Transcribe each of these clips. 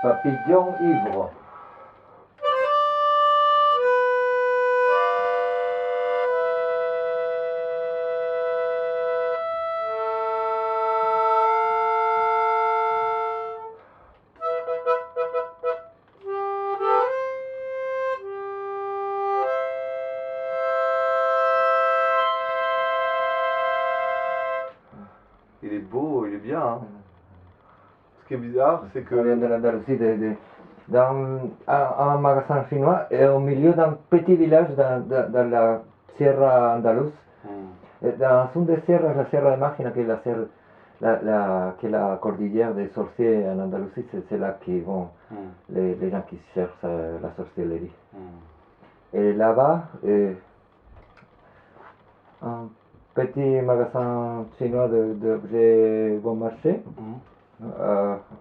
Papillon ivre. Il est beau, il est bien. Hein. Ce qui est bizarre, c'est que... Ça vient de l'Andalousie, dans un magasin chinois, et au milieu d'un petit village dans la Sierra Andalouse. Dans une des sierras, la Sierra de Mágina, qui est qui est la cordillère des sorciers en Andalousie, c'est là qui vont les gens qui cherchent la sorcellerie. Et là-bas, un petit magasin chinois d'objets bon marché,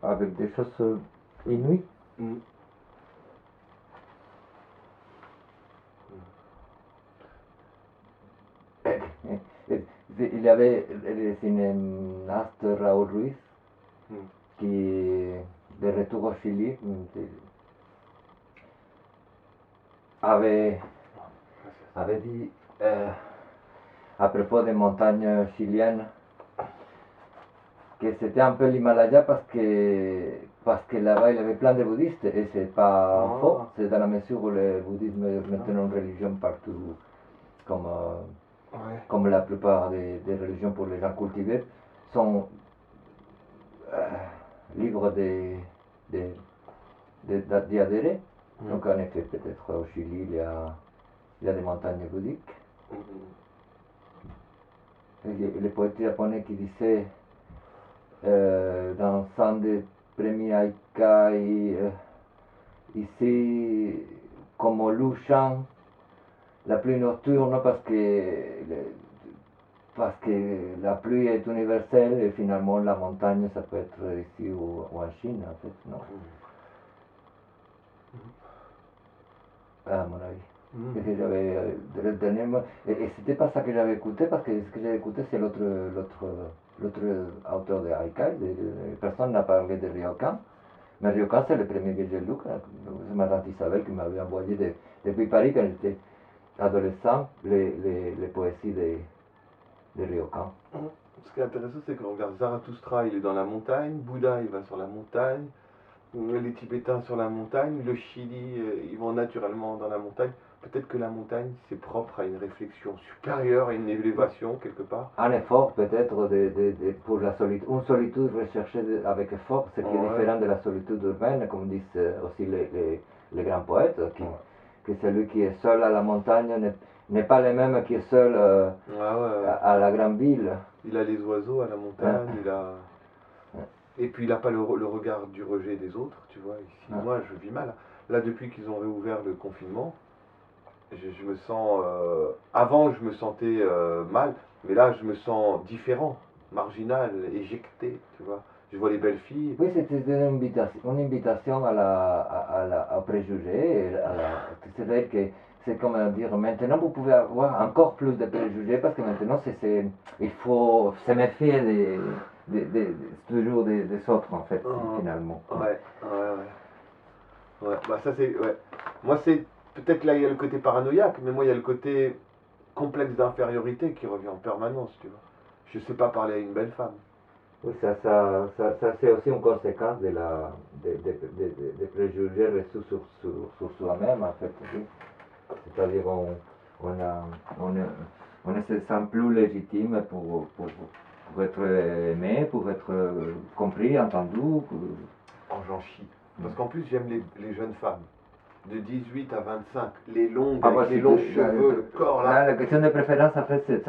avec des choses inouïes. Il y avait le cinéaste Raúl Ruiz qui, de retour au Chili, avait dit à propos des montagnes chiliennes que c'était un peu l'Himalaya parce que là-bas il y avait plein de bouddhistes et c'est pas faux, c'est dans la mesure où le bouddhisme est maintenant une religion partout comme la plupart des religions pour les gens cultivés sont libres d'y adhérer. Donc en effet, peut-être au Chili il y a des montagnes bouddhiques. Le poète japonais qui disait dans un des premiers haikai, ici, comme au Lushan, la pluie nocturne parce que la pluie est universelle et finalement la montagne ça peut être ici ou en Chine en fait, non? À mon avis. Et j'avais le dernier et c'était pas ça que j'avais écouté parce que ce que j'avais écouté c'est l'autre auteur de haikai, personne n'a parlé de Ryokan. Mais Ryokan c'est le premier que j'ai lu, c'est ma tante Isabelle qui m'avait envoyé depuis Paris quand j'étais adolescent les poésies de Ryokan. Ce qui est intéressant, c'est qu'on regarde Zarathustra, il est dans la montagne, Bouddha, il va sur la montagne, les Tibétains sur la montagne, le Chili, ils vont naturellement dans la montagne. Peut-être que la montagne, c'est propre à une réflexion supérieure, à une élévation quelque part. Un effort peut-être pour la solitude, une solitude recherchée avec effort, ce qui est différent de la solitude urbaine, comme disent aussi les grands poètes, que celui qui est seul à la montagne n'est pas le même qui est seul à la grande ville. Il a les oiseaux à la montagne, il a... Et puis il n'a pas le regard du rejet des autres, tu vois. Ici, moi, je vis mal. Là, depuis qu'ils ont réouvert le confinement, je me sens... avant, je me sentais mal, mais là, je me sens différent, marginal, éjecté, tu vois. Je vois les belles filles. Oui, c'était une invitation au préjugé. C'est-à-dire que c'est comme dire, maintenant vous pouvez avoir encore plus de préjugés parce que maintenant il faut se méfier toujours des autres en fait, finalement. Ouais. Bah ça c'est... Ouais. Moi c'est... Peut-être là il y a le côté paranoïaque, mais moi il y a le côté complexe d'infériorité qui revient en permanence, tu vois. Je sais pas parler à une belle femme. Oui, ça c'est aussi une conséquence des préjugés reçus sur soi-même, en fait. Oui. C'est-à-dire on ne se sent plus légitime pour être aimé, pour être compris, entendu. Oh, j'en chie. Parce qu'en plus, j'aime les jeunes femmes. De 18 à 25, les longues, avec les longs cheveux, le corps là. La question de préférence, en fait, c'est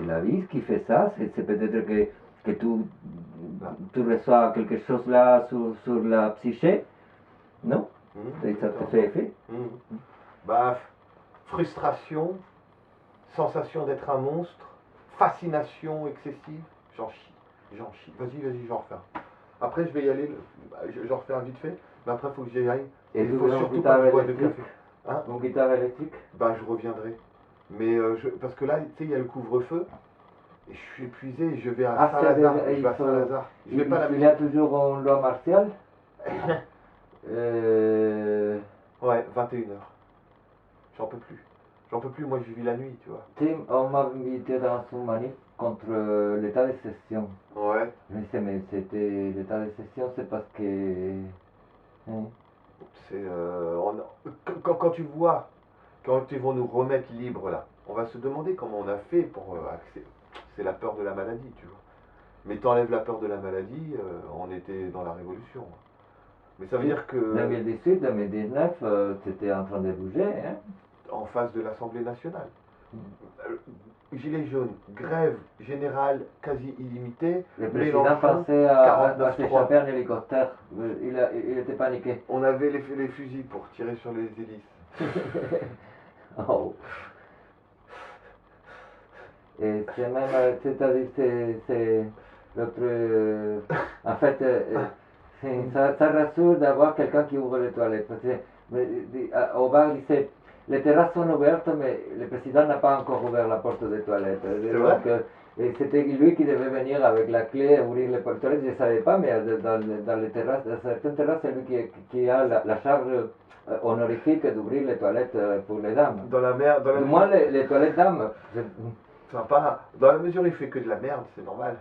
la vie qui fait ça. C'est peut-être que tu reçois quelque chose là sur la psyché, non? Et ça te fait effet? Bah, frustration, sensation d'être un monstre, fascination excessive, j'en chie. Vas-y, j'en refais un. Après, je vais y aller, j'en refais un vite fait, mais après, il faut que j'y aille. Et il faut surtout pas que je boive de café. Hein? Mon guitare électrique? Bah, je reviendrai. Mais parce que là, tu sais, il y a le couvre-feu. Et je suis épuisé, je vais à Saint-Lazare. Je vais à Saint-Lazare. Il y a toujours une loi martiale? Ouais, 21h. J'en peux plus. J'en peux plus, moi je vis la nuit, tu vois. Tim, on m'a invité dans une manif contre l'état de session. Ouais. Je disais, mais c'était l'état de session, c'est parce que. Hein, C'est, quand tu vois, quand ils vont nous remettre libres là, on va se demander comment on a fait pour accéder. C'est la peur de la maladie, tu vois. Mais t'enlèves la peur de la maladie, on était dans la révolution. Mais ça veut dire que 2018, 2019, c'était en train de bouger. Hein? en face de l'Assemblée nationale, Mm. gilets jaunes, grève générale quasi illimitée, Le président Mélenchon, pensait à 49.3. s'échapper en hélicoptère. Il était paniqué. On avait les fusils pour tirer sur les hélices. Oh. Et c'est même, c'est-à-dire, c'est l'autre. En fait, ça rassure d'avoir quelqu'un qui ouvre les toilettes. Parce que, au bar, il disait, les terrasses sont ouvertes, mais le président n'a pas encore ouvert la porte des toilettes. C'est vrai? Donc, et c'était lui qui devait venir avec la clé, ouvrir les portes des toilettes. Je ne savais pas, mais dans les terrasses, dans certaines terrasses, c'est lui qui a la charge honorifique d'ouvrir les toilettes pour les dames. Dans la mer, dans la Du moins, les toilettes dames. Sympa. Dans la mesure où il fait que de la merde, c'est normal.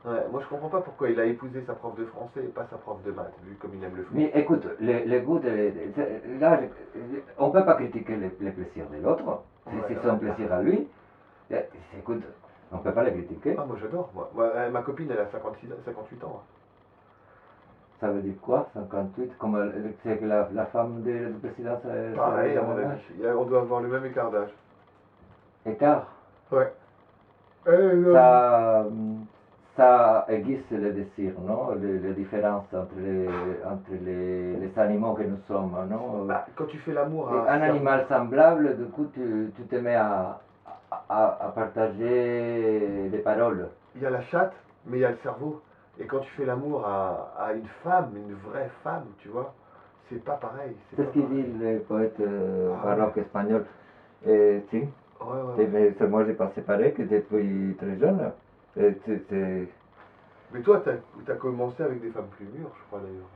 Ouais, moi je comprends pas pourquoi il a épousé sa prof de français et pas sa prof de maths, vu comme il aime le foot. Mais écoute, les goûts là, on ne peut pas critiquer les plaisirs de l'autre. Si Ouais, c'est son plaisir à lui, écoute, on ne peut pas les critiquer. Ah, moi j'adore, moi. Ma copine, elle a 58 ans. Ça veut dire quoi, 58? Comme c'est que la femme du président, Pareil, c'est à mon avis. On doit avoir le même écart d'âge. écart. Ouais. Ça aiguise le désir, non? Les différences entre les animaux que nous sommes, non? Bah, quand tu fais l'amour Et à un animal semblable, du coup, tu te mets à partager des paroles. il y a la chatte, mais il y a le cerveau. Et quand tu fais l'amour à une femme, une vraie femme, tu vois, c'est pas pareil. C'est ce pas qu'il pareil. dit le poète Ah baroque ouais. espagnol. Si, Ouais. mais moi j'ai pas séparé que depuis très jeune. Et Mais toi, t'as commencé avec des femmes plus mûres, je crois d'ailleurs.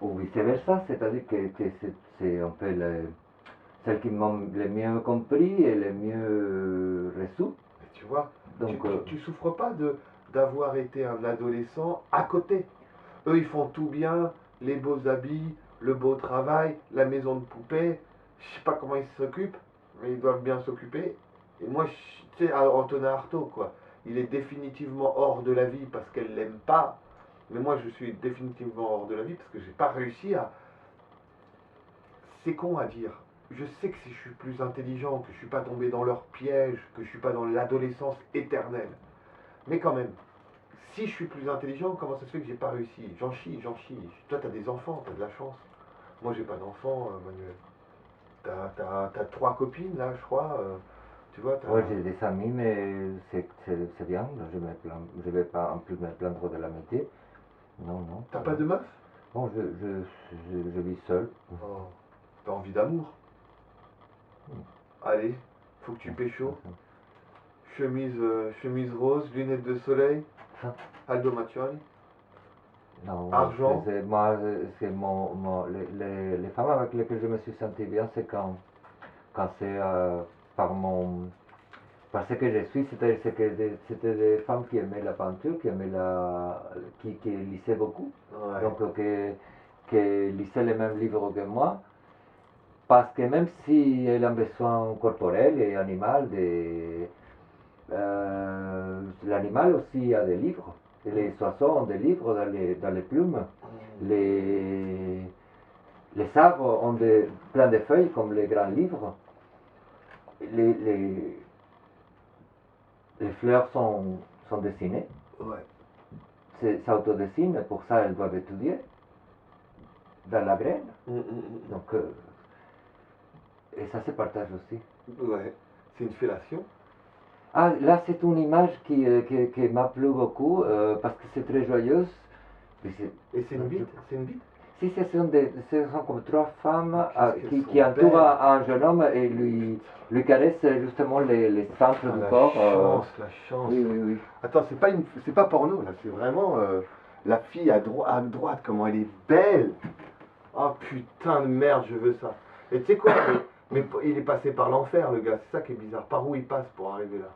ou vice-versa, c'est-à-dire que c'est un peu celles qui m'ont le mieux compris et le mieux reçu. Mais tu vois, Donc, tu souffres pas d'avoir été un adolescent à côté. Eux, ils font tout bien, les beaux habits, le beau travail, la maison de poupée. Je sais pas comment ils s'occupent, mais ils doivent bien s'occuper. Et moi, tu sais, Antonin Artaud, quoi. Il est définitivement hors de la vie parce qu'elle l'aime pas. Mais moi, je suis définitivement hors de la vie parce que j'ai pas réussi à. C'est con à dire. Je sais que si je suis plus intelligent, que je suis pas tombé dans leur piège, que je suis pas dans l'adolescence éternelle. Mais quand même, si je suis plus intelligent, comment ça se fait que j'ai pas réussi? J'en chie. Toi, t'as des enfants, t'as de la chance. Moi, j'ai pas d'enfants, Manuel. T'as 3 copines, là, je crois. Tu vois, ouais, j'ai des amis, mais c'est bien. Je vais pas en plus me plaindre de l'amitié. Non. T'as pas de meuf? Bon, je vis seul. Oh, t'as envie d'amour? Allez, faut que tu pécho. Chemise rose, lunettes de soleil. Aldo Macioni. Non, Argent. moi, c'est les femmes avec lesquelles je me suis senti bien, c'est quand c'est parce que je suis, c'est-à-dire que c'était des femmes qui aimaient la peinture, qui lisaient beaucoup, Ouais. donc qui lisaient les mêmes livres que moi, parce que même si elles ont un besoin corporel et animal, l'animal aussi a des livres. Et les oiseaux ont des livres dans les plumes. Les, les arbres ont plein de feuilles comme les grands livres. Les, les fleurs sont dessinées. Ouais. S'autodessinent, pour ça elles doivent étudier dans la graine. Donc, et ça se partage aussi. Ouais. C'est une fellation. Ah, là c'est une image qui m'a plu beaucoup parce que c'est très joyeuse. Et c'est une bite? C'est une bite? Si ce sont comme trois femmes qu'elles qui sont entourent belles. un jeune homme et lui caressent justement les centres Ah, du la corps. chance, la chance. Oui, oui, oui. Attends, c'est pas porno là, c'est vraiment la fille à droite, comment elle est belle. Oh putain de merde, je veux ça. Et tu sais quoi, mais il est passé par l'enfer le gars, c'est ça qui est bizarre. Par où il passe pour arriver là?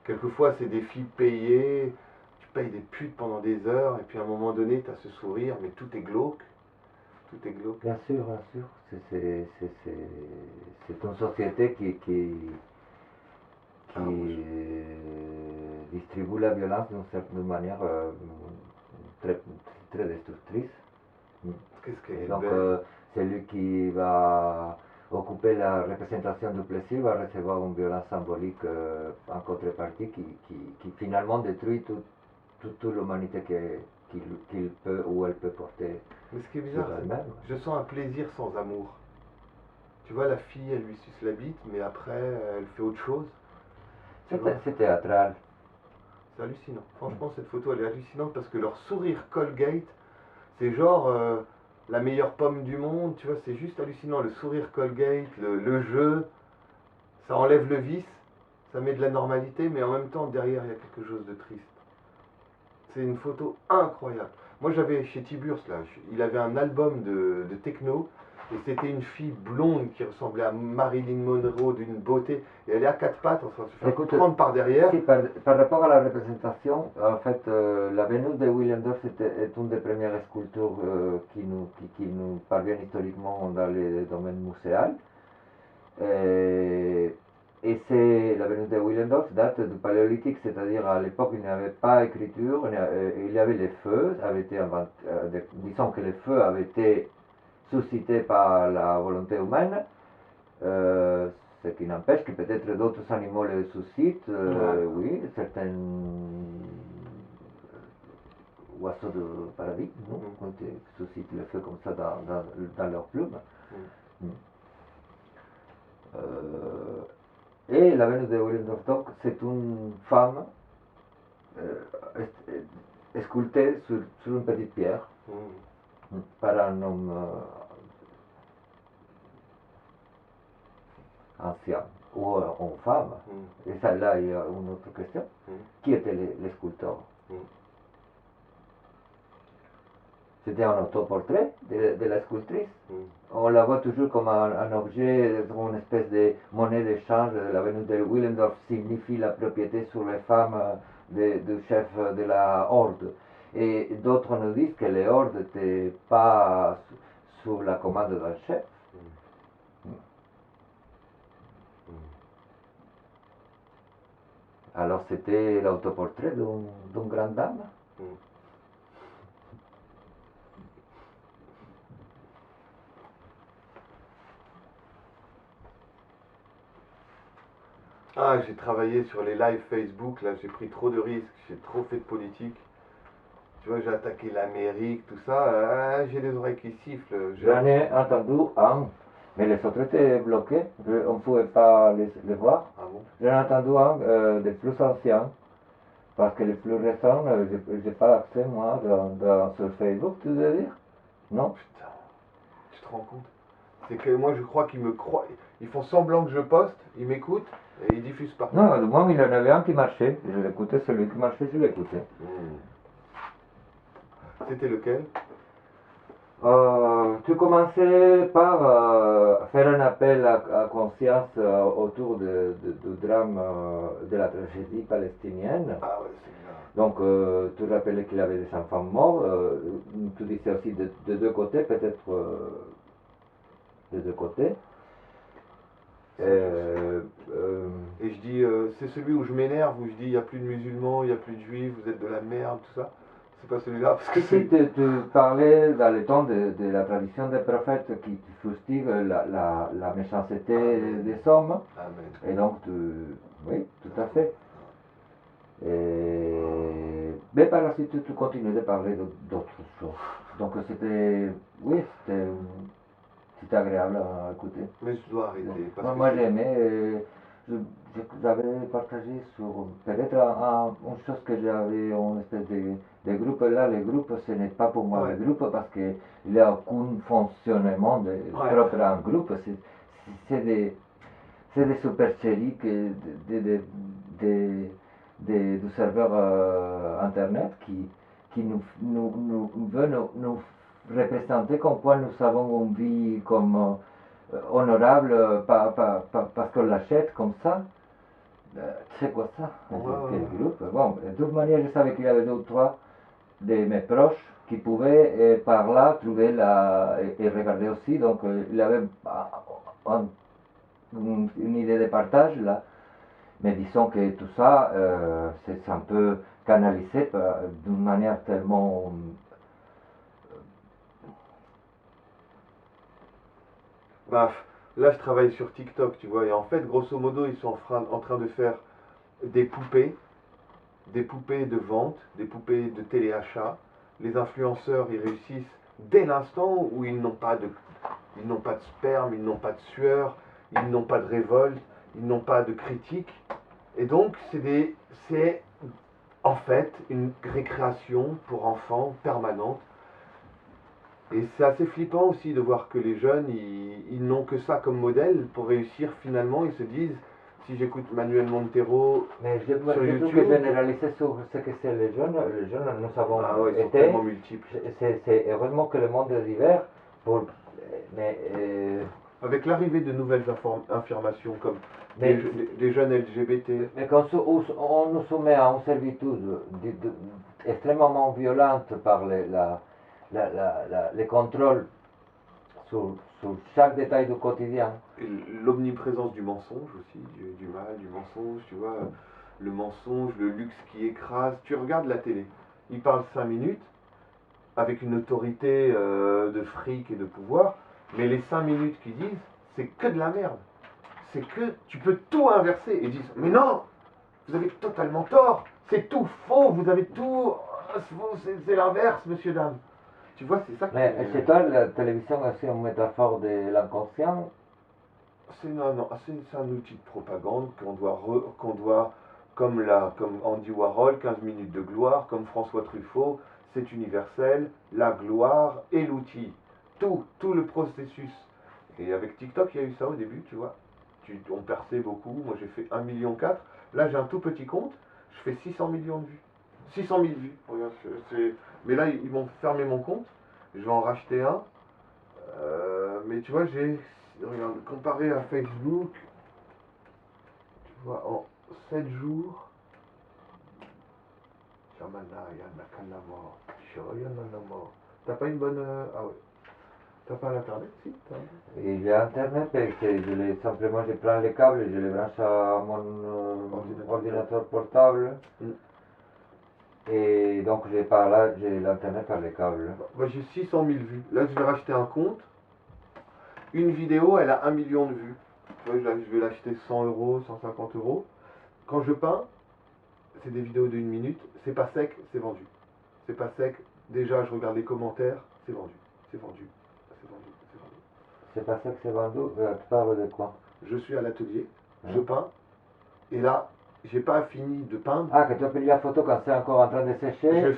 Quelquefois c'est des filles payées, tu payes des putes pendant des heures, et puis à un moment donné t'as ce sourire, mais tout est glauque. Tout est glauque. Bien sûr, bien sûr. C'est une société Ah, moi, distribue la violence d'une certaine manière très, très destructrice. qu'est-ce qu'elle Et est donc, belle. celui qui va occuper la représentation du plaisir va recevoir une violence symbolique en contrepartie qui finalement détruit toute l'humanité qu'il peut ou elle peut porter Mais ce qui est sur bizarre, elle-même. c'est je sens un plaisir sans amour. Tu vois, la fille, elle lui suce la bite, mais après, elle fait autre chose. Tu vois, C'est théâtral. c'est hallucinant. Franchement, cette photo, elle est hallucinante parce que leur sourire Colgate, c'est genre la meilleure pomme du monde. Tu vois, c'est juste hallucinant. Le sourire Colgate, le jeu, ça enlève le vice, ça met de la normalité, mais en même temps, derrière, il y a quelque chose de triste. C'est une photo incroyable. Moi, j'avais chez Tiburce, là, il avait un album de techno, et c'était une fille blonde qui ressemblait à Marilyn Monroe d'une beauté, et elle est à quatre pattes, en train de se faire Écoute, prendre par derrière. si, par rapport à la représentation, en fait, la Vénus de Willendorf est une des premières sculptures qui nous parviennent historiquement dans les domaines muséal. Et, la Vénus de Willendorf date du Paléolithique, c'est-à-dire à l'époque il n'y avait pas d'écriture, il y avait les feux, disons que les feux avaient été suscités par la volonté humaine. Ce qui n'empêche que peut-être d'autres animaux le suscitent, oui, certains oiseaux de paradis, non, quand ils suscitent le feu comme ça dans leurs plumes. Mm. Et la Vénus de Willendorf, donc, c'est une femme sculptée sur une petite pierre par un homme ancien ou une femme. Et ça, là, il y a une autre question. Qui étaient les sculpteurs? C'était un autoportrait de la sculptrice. On la voit toujours comme un objet, une espèce de monnaie d'échange. La Vénus de Willendorf signifie la propriété sur les femmes du chef de la horde. Et d'autres nous disent que les hordes n'étaient pas sous la commande d'un chef. Alors c'était l'autoportrait d'une grande dame. Ah, j'ai travaillé sur les lives Facebook, là, j'ai pris trop de risques, j'ai trop fait de politique. Tu vois, j'ai attaqué l'Amérique, tout ça. J'ai les oreilles qui sifflent. J'en ai entendu un, mais les autres étaient bloqués, on ne pouvait pas les voir. Ah bon? J'en ai entendu un des plus anciens, parce que les plus récents, je n'ai pas accès, moi, sur Facebook, tu veux dire? Non? Putain, tu te rends compte? C'est que moi, je crois qu'ils me croient. Ils font semblant que je poste, ils m'écoutent et ils diffusent pas. Non, moi, il y en avait un qui marchait, je l'écoutais, celui qui marchait, je l'écoutais. C'était lequel? Tu commençais par faire un appel à conscience autour du drame de la tragédie palestinienne. Ah ouais, c'est bien. Donc, tu rappelais qu'il y avait des enfants morts. Tu disais aussi de deux côtés, peut-être de deux côtés. Et je dis, c'est celui où je m'énerve, où je dis, il n'y a plus de musulmans, il n'y a plus de juifs, vous êtes de la merde, tout ça. C'est pas celui-là, parce que si tu parlais dans le temps de la tradition des prophètes qui fustige la méchanceté des hommes. Amen. Et donc, oui, tout à fait. Mais par la suite, tu continues de parler d'autres choses. Donc, oui, c'était agréable à écouter. Mais je dois arrêter. Parce que Moi, j'aimais. j'avais partagé sur peut-être une chose que j'avais, une espèce de groupe. Là, les groupes, ce n'est pas pour moi Ouais. le groupe parce qu'il n'y a aucun fonctionnement propre à un groupe. C'est des, c'est des supercheries du serveur Internet qui nous veut nous représenter comme quoi nous avons une vie comme honorable parce qu'on l'achète comme ça. C'est quoi ça? Quel groupe? Bon, de toute manière, je savais qu'il y avait deux ou trois de mes proches qui pouvaient par là trouver et regarder aussi. Donc, il y avait une idée de partage là. Mais disons que tout ça, c'est un peu canalisé d'une manière tellement. Bah, là, je travaille sur TikTok, tu vois, et en fait, grosso modo, ils sont en train de faire des poupées de vente, des poupées de téléachat. Les influenceurs, ils réussissent dès l'instant où ils n'ont pas de sperme, ils n'ont pas de sueur, ils n'ont pas de révolte, ils n'ont pas de critique. Et donc, c'est en fait une récréation pour enfants permanente. Et c'est assez flippant aussi de voir que les jeunes, ils n'ont que ça comme modèle pour réussir finalement. Ils se disent, si j'écoute Manuel Montero Mais je sur trouve YouTube... que généraliser sur ce que c'est les jeunes, nous avons Ah ouais, ils sont été. tellement multiples. C'est heureusement que le monde est divers. Mais, avec l'arrivée de nouvelles affirmations comme mais, des jeunes LGBT. Mais quand on nous soumet à une servitude extrêmement violente par les contrôles sur chaque détail du quotidien. L'omniprésence du mensonge aussi, du mal, du mensonge, tu vois, le mensonge, le luxe qui écrase. Tu regardes la télé, ils parlent 5 minutes avec une autorité de fric et de pouvoir, mais les 5 minutes qu'ils disent, c'est que de la merde. C'est que tu peux tout inverser et disent, mais non, vous avez totalement tort, c'est tout faux, vous avez tout, c'est l'inverse, monsieur, dame. Tu vois, c'est ça. Mais chez toi, la télévision est aussi une métaphore de l'inconscient. C'est un outil de propagande qu'on doit comme Andy Warhol, 15 minutes de gloire, comme François Truffaut, c'est universel, la gloire et l'outil. Tout le processus. Et avec TikTok, il y a eu ça au début, tu vois. On perçait beaucoup, moi j'ai fait 1,4 million. Là j'ai un tout petit compte, je fais 600 millions de vues. 600 000 vues. Regarde, mais là ils m'ont fermé mon compte, je vais en racheter un. Mais tu vois, regarde, comparé à Facebook, tu vois, en 7 jours, t'as pas une bonne... ah ouais. T'as pas l'internet, si? Et j'ai internet, simplement je prends les câbles et je les branche à mon ordinateur portable. Et donc j'ai l'internet par les câbles. Moi j'ai 600 000 vues. Là je vais racheter un compte. Une vidéo, elle a 1 million de vues. Tu vois, je vais l'acheter 100 euros, 150 euros. Quand je peins, c'est des vidéos d'une minute. C'est pas sec, c'est vendu. C'est pas sec. Déjà, je regarde les commentaires. C'est vendu. C'est vendu. C'est vendu. C'est vendu. C'est pas sec, c'est vendu. Tu parles de quoi? Je suis à l'atelier. Je peins. Et là, j'ai pas fini de peindre. Ah, que tu as pris la photo quand c'est encore en train de sécher.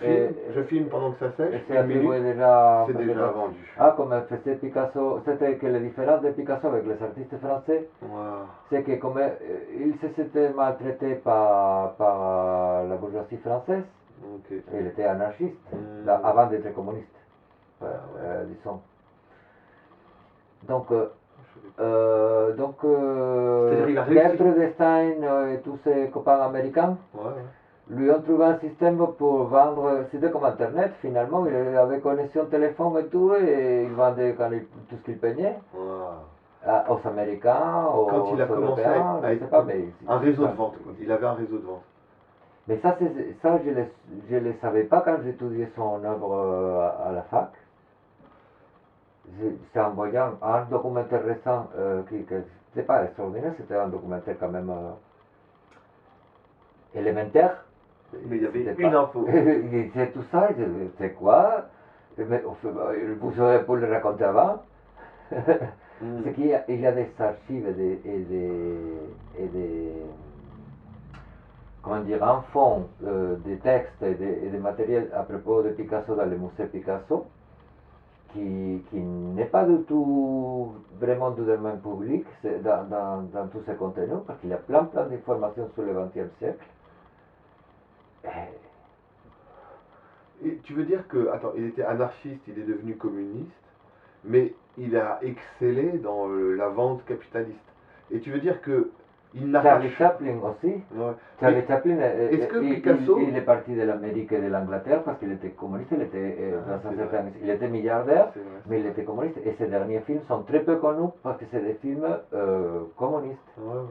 Je filme pendant que ça sèche. Et c'est déjà vendu. Ah, comme faisait Picasso. C'était que la différence de Picasso avec les artistes français, c'est que comme il s'était maltraité par la bourgeoisie française, il était anarchiste avant d'être communiste, disons. Donc, Gertrude Stein et tous ses copains américains lui ont trouvé un système pour vendre, c'était comme Internet finalement, il avait connexion téléphone et tout, et il vendait tout ce qu'il peignait aux Américains, aux Européens, je sais pas, mais un réseau de vente, il avait un réseau de vente. Mais ça je ne le savais pas quand j'étudiais son œuvre à la fac. C'est en voyant un documentaire récent qui n'était pas extraordinaire, c'était un documentaire quand même élémentaire. Mais il y avait une info. C'est tout ça, c'est quoi? Vous aurez pu le raconter avant. C'est qu'il y a des archives et des comment dire, en fond des textes et des matériels à propos de Picasso dans le musée Picasso, qui n'est pas du tout vraiment du domaine public dans tous ses contenus, parce qu'il y a plein d'informations sur le XXe siècle. Et tu veux dire que, attends, il était anarchiste, il est devenu communiste, mais il a excellé dans la vente capitaliste. Et tu veux dire que il n'a pas... Charlie Chaplin aussi. Ouais. Charlie Chaplin, est-ce que Picasso... il est parti de l'Amérique et de l'Angleterre parce qu'il était communiste, il était milliardaire, mais il était communiste. Et ses derniers films sont très peu connus parce que c'est des films communistes. Ouais, ouais.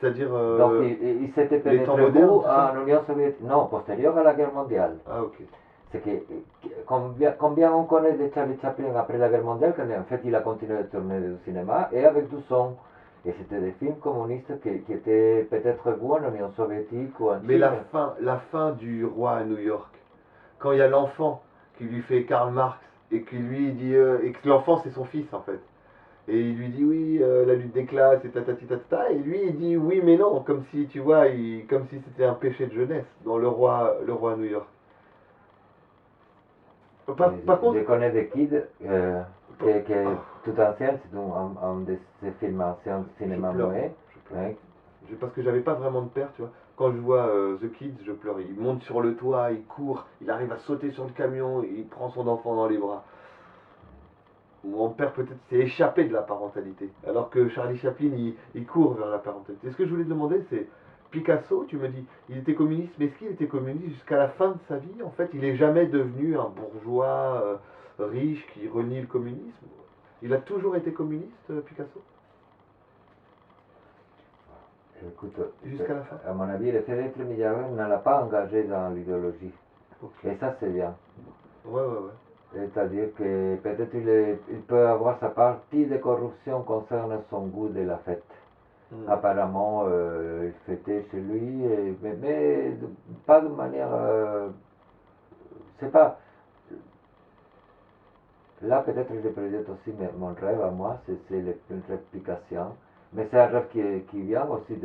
C'est-à-dire... Donc il s'était pénétré beaucoup en Union soviétique. Non, postérieur à la guerre mondiale. Ah, ok. C'est que combien on connaît de Charlie Chaplin après la guerre mondiale, qu'en fait il a continué de tourner du cinéma et avec du son. Et c'était des films communistes qui étaient peut-être bons en Union soviétique ou en Chine. Mais la fin du Roi à New York, quand il y a l'enfant qui lui fait Karl Marx et qui lui dit et que l'enfant c'est son fils en fait. Et il lui dit oui, la lutte des classes et tatati tatata. Et lui il dit oui mais non, comme si tu vois, comme si c'était un péché de jeunesse dans le roi à New York. Par contre, je connais des kids tout ancien, c'est un de ces films anciens de cinéma muet. Ouais. Parce que j'avais pas vraiment de père, tu vois. Quand je vois The Kids, je pleure. Il monte sur le toit, il court, il arrive à sauter sur le camion, il prend son enfant dans les bras. Mon père peut-être s'est échappé de la parentalité, alors que Charlie Chaplin, il court vers la parentalité. Ce que je voulais te demander, c'est Picasso, tu me dis, il était communiste, mais est-ce qu'il était communiste jusqu'à la fin de sa vie? En fait, il n'est jamais devenu un bourgeois riche qui renie le communisme. Il a toujours été communiste, Picasso? Écoute, jusqu'à la fin. À mon avis, le fait d'être milliardaire ne l'a pas engagé dans l'idéologie. Okay. Et ça, c'est bien. Ouais, ouais, ouais. C'est-à-dire que peut-être il peut avoir sa partie de corruption concernant son goût de la fête. Apparemment, il fêtait chez lui, mais pas de manière... c'est pas... Là, peut-être je projette aussi mon rêve à moi, c'est une réplication. Mais c'est un rêve qui vient aussi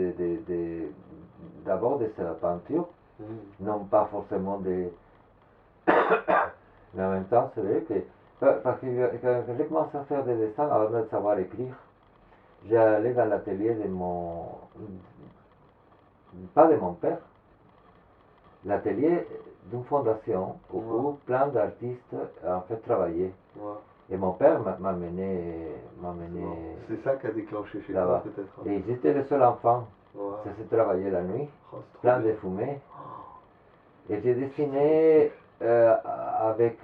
d'abord de sa peinture, non pas forcément de... Mais en même temps, c'est vrai que... Parce que quand j'ai commencé à faire des dessins avant de savoir écrire, j'allais dans l'atelier de mon... pas de mon père, l'atelier d'une fondation où plein d'artistes en fait travaillaient. Et mon père m'a mené... C'est ça qui a déclenché chez toi peut-être. Et j'étais le seul enfant. Ça s'est travaillé la nuit, plein de fumée. Et j'ai dessiné avec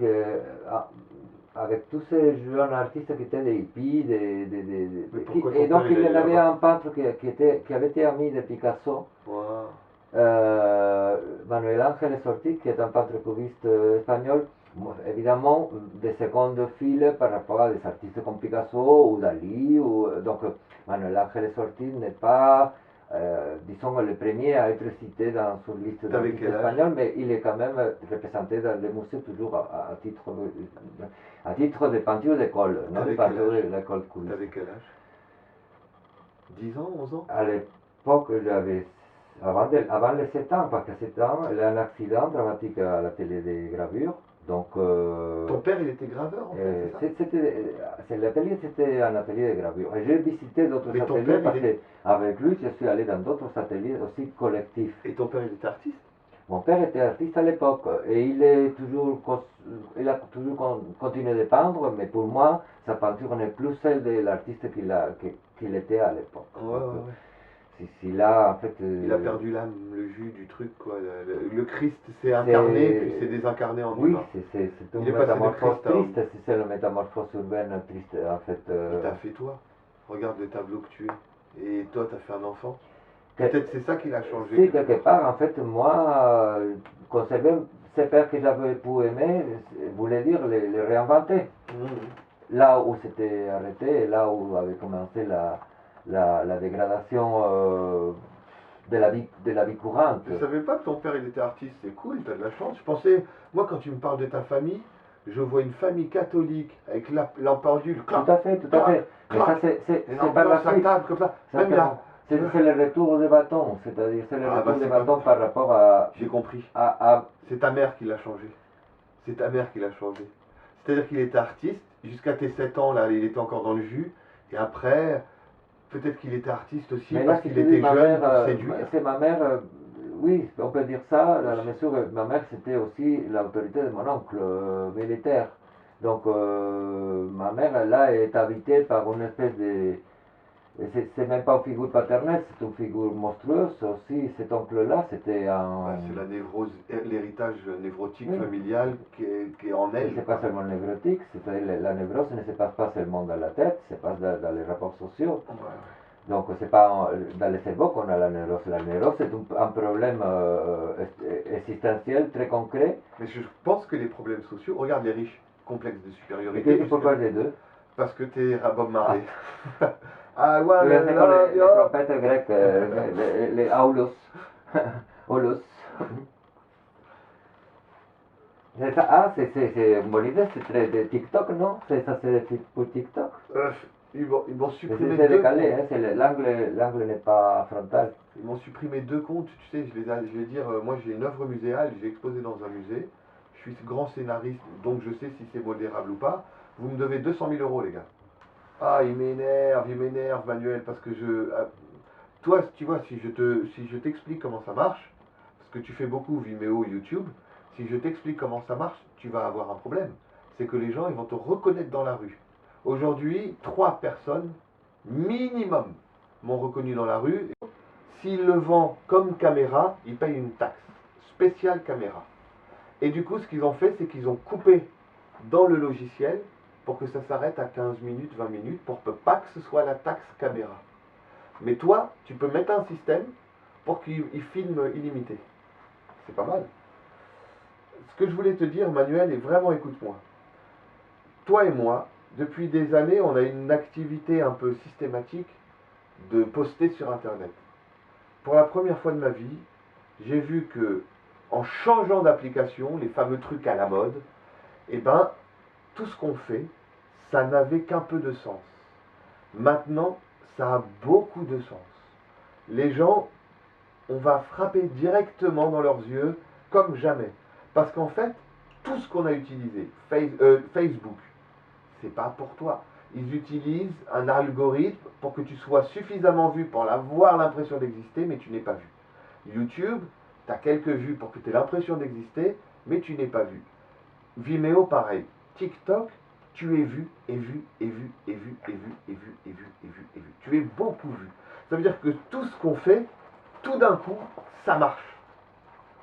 tous ces jeunes artistes qui étaient des hippies, et donc il y en avait un peintre qui avait été ami de Picasso, Manuel Ángel Ortiz, qui est un peintre cubiste espagnol, évidemment de seconde file par rapport à des artistes comme Picasso ou Dalí, donc Manuel Ángel Ortiz n'est pas... disons le premier à être cité dans une liste d'artistes espagnols, mais il est quand même représenté dans les musées toujours à titre de peinture d'école, non de peinture de l'école cubiste. T'avais quel âge? 10 ans, 11 ans? À l'époque, j'avais, avant les 7 ans, parce qu'à 7 ans, il y a un accident dramatique à l'atelier de gravure. Donc, ton père, il était graveur en fait, l'atelier, c'était un atelier de gravure. Et j'ai visité d'autres ateliers parce qu'avec lui, je suis allé dans d'autres ateliers aussi collectifs. Et ton père, il était artiste? Mon père était artiste à l'époque et il a toujours continué de peindre, mais pour moi, sa peinture n'est plus celle de l'artiste qu'il était à l'époque. Ouais, ouais. Là, en fait, il a perdu l'âme, le jus du truc, quoi. Le Christ s'est incarné, puis s'est désincarné en humain. Oui, c'est une métamorphose triste, c'est la métamorphose urbaine triste, en fait. Il t'a fait toi. Regarde le tableau que tu es. Et toi, t'as fait un enfant. Peut-être c'est ça qui l'a changé. Si, quelque part, en fait, moi, conserver ces pères que j'avais pu aimer, voulait dire les réinventer. Là où c'était arrêté, là où avait commencé la dégradation de la vie courante. Je savais pas que ton père il était artiste, c'est cool, t'as de la chance. Je pensais, moi quand tu me parles de ta famille, je vois une famille catholique avec la pendule, Tout à fait, tout à fait. Mais ça, c'est par la sa suite. table comme ça. Même là. C'est le retour des bâtons, c'est-à-dire c'est le Ah, retour bah, des c'est bâtons pas- par rapport à, J'ai compris. à- C'est ta mère qui l'a changé. C'est ta mère qui l'a changé. C'est-à-dire qu'il était artiste, jusqu'à tes 7 ans, là, il était encore dans le jus. Et après, peut-être qu'il était artiste aussi Mais là, parce si qu'il tu dis, était ma jeune mère, pour séduire. c'est ma mère, oui, on peut dire ça, dans la mesure où ma mère, c'était aussi l'autorité de mon oncle militaire. Donc, ma mère, là, est habitée par une espèce de... C'est même pas une figure paternelle, c'est une figure monstrueuse aussi. Cet oncle-là, c'était un... Bah, c'est la névrose, l'héritage névrotique Oui. familial qui est en Et elle. c'est pas seulement névrotique, c'est-à-dire la névrose ne se passe pas seulement dans la tête, se passe dans les rapports sociaux. Ouais. Donc c'est pas dans le cerveau qu'on a la névrose. La névrose c'est un problème existentiel très concret. Mais je pense que les problèmes sociaux, regarde les riches, complexes de Et supériorité. pourquoi les deux? Parce que t'es Bob Marley. I Tu wanna sais quand love les you. trompettes grecques, les aulos, aulos. C'est une bonne idée, c'est très de TikTok, non? Ça c'est pour TikTok? Ils m'ont supprimé C'est deux décalé, comptes. hein, l'angle n'est pas frontal. Ils m'ont supprimé deux comptes, tu sais, je vais dire, moi j'ai une œuvre muséale, j'ai exposé dans un musée, je suis grand scénariste, donc je sais si c'est modérable ou pas. Vous me devez 200 000 euros, les gars. Ah, il m'énerve, Manuel, parce que toi, tu vois, si je t'explique comment ça marche, parce que tu fais beaucoup Vimeo, YouTube, si je t'explique comment ça marche, tu vas avoir un problème. C'est que les gens, ils vont te reconnaître dans la rue. Aujourd'hui, 3 personnes, minimum, m'ont reconnu dans la rue. S'ils le vendent comme caméra, ils payent une taxe spéciale caméra. Et du coup, ce qu'ils ont fait, c'est qu'ils ont coupé dans le logiciel pour que ça s'arrête à 15 minutes, 20 minutes, pour pas que ce soit la taxe caméra. Mais toi, tu peux mettre un système pour qu'il filme illimité. C'est pas mal. Ce que je voulais te dire, Manuel, et vraiment écoute-moi. Toi et moi, depuis des années, on a une activité un peu systématique de poster sur Internet. Pour la première fois de ma vie, j'ai vu que en changeant d'application, les fameux trucs à la mode, eh ben, tout ce qu'on fait, ça n'avait qu'un peu de sens. Maintenant, ça a beaucoup de sens. Les gens, on va frapper directement dans leurs yeux comme jamais. Parce qu'en fait, tout ce qu'on a utilisé, Facebook, c'est pas pour toi. Ils utilisent un algorithme pour que tu sois suffisamment vu pour avoir l'impression d'exister, mais tu n'es pas vu. YouTube, tu as quelques vues pour que tu aies l'impression d'exister, mais tu n'es pas vu. Vimeo, pareil. TikTok, tu es vu, et vu, et vu, et vu, et vu, et vu, et vu, et vu, et vu. Tu es beaucoup vu. Ça veut dire que tout ce qu'on fait, tout d'un coup, ça marche.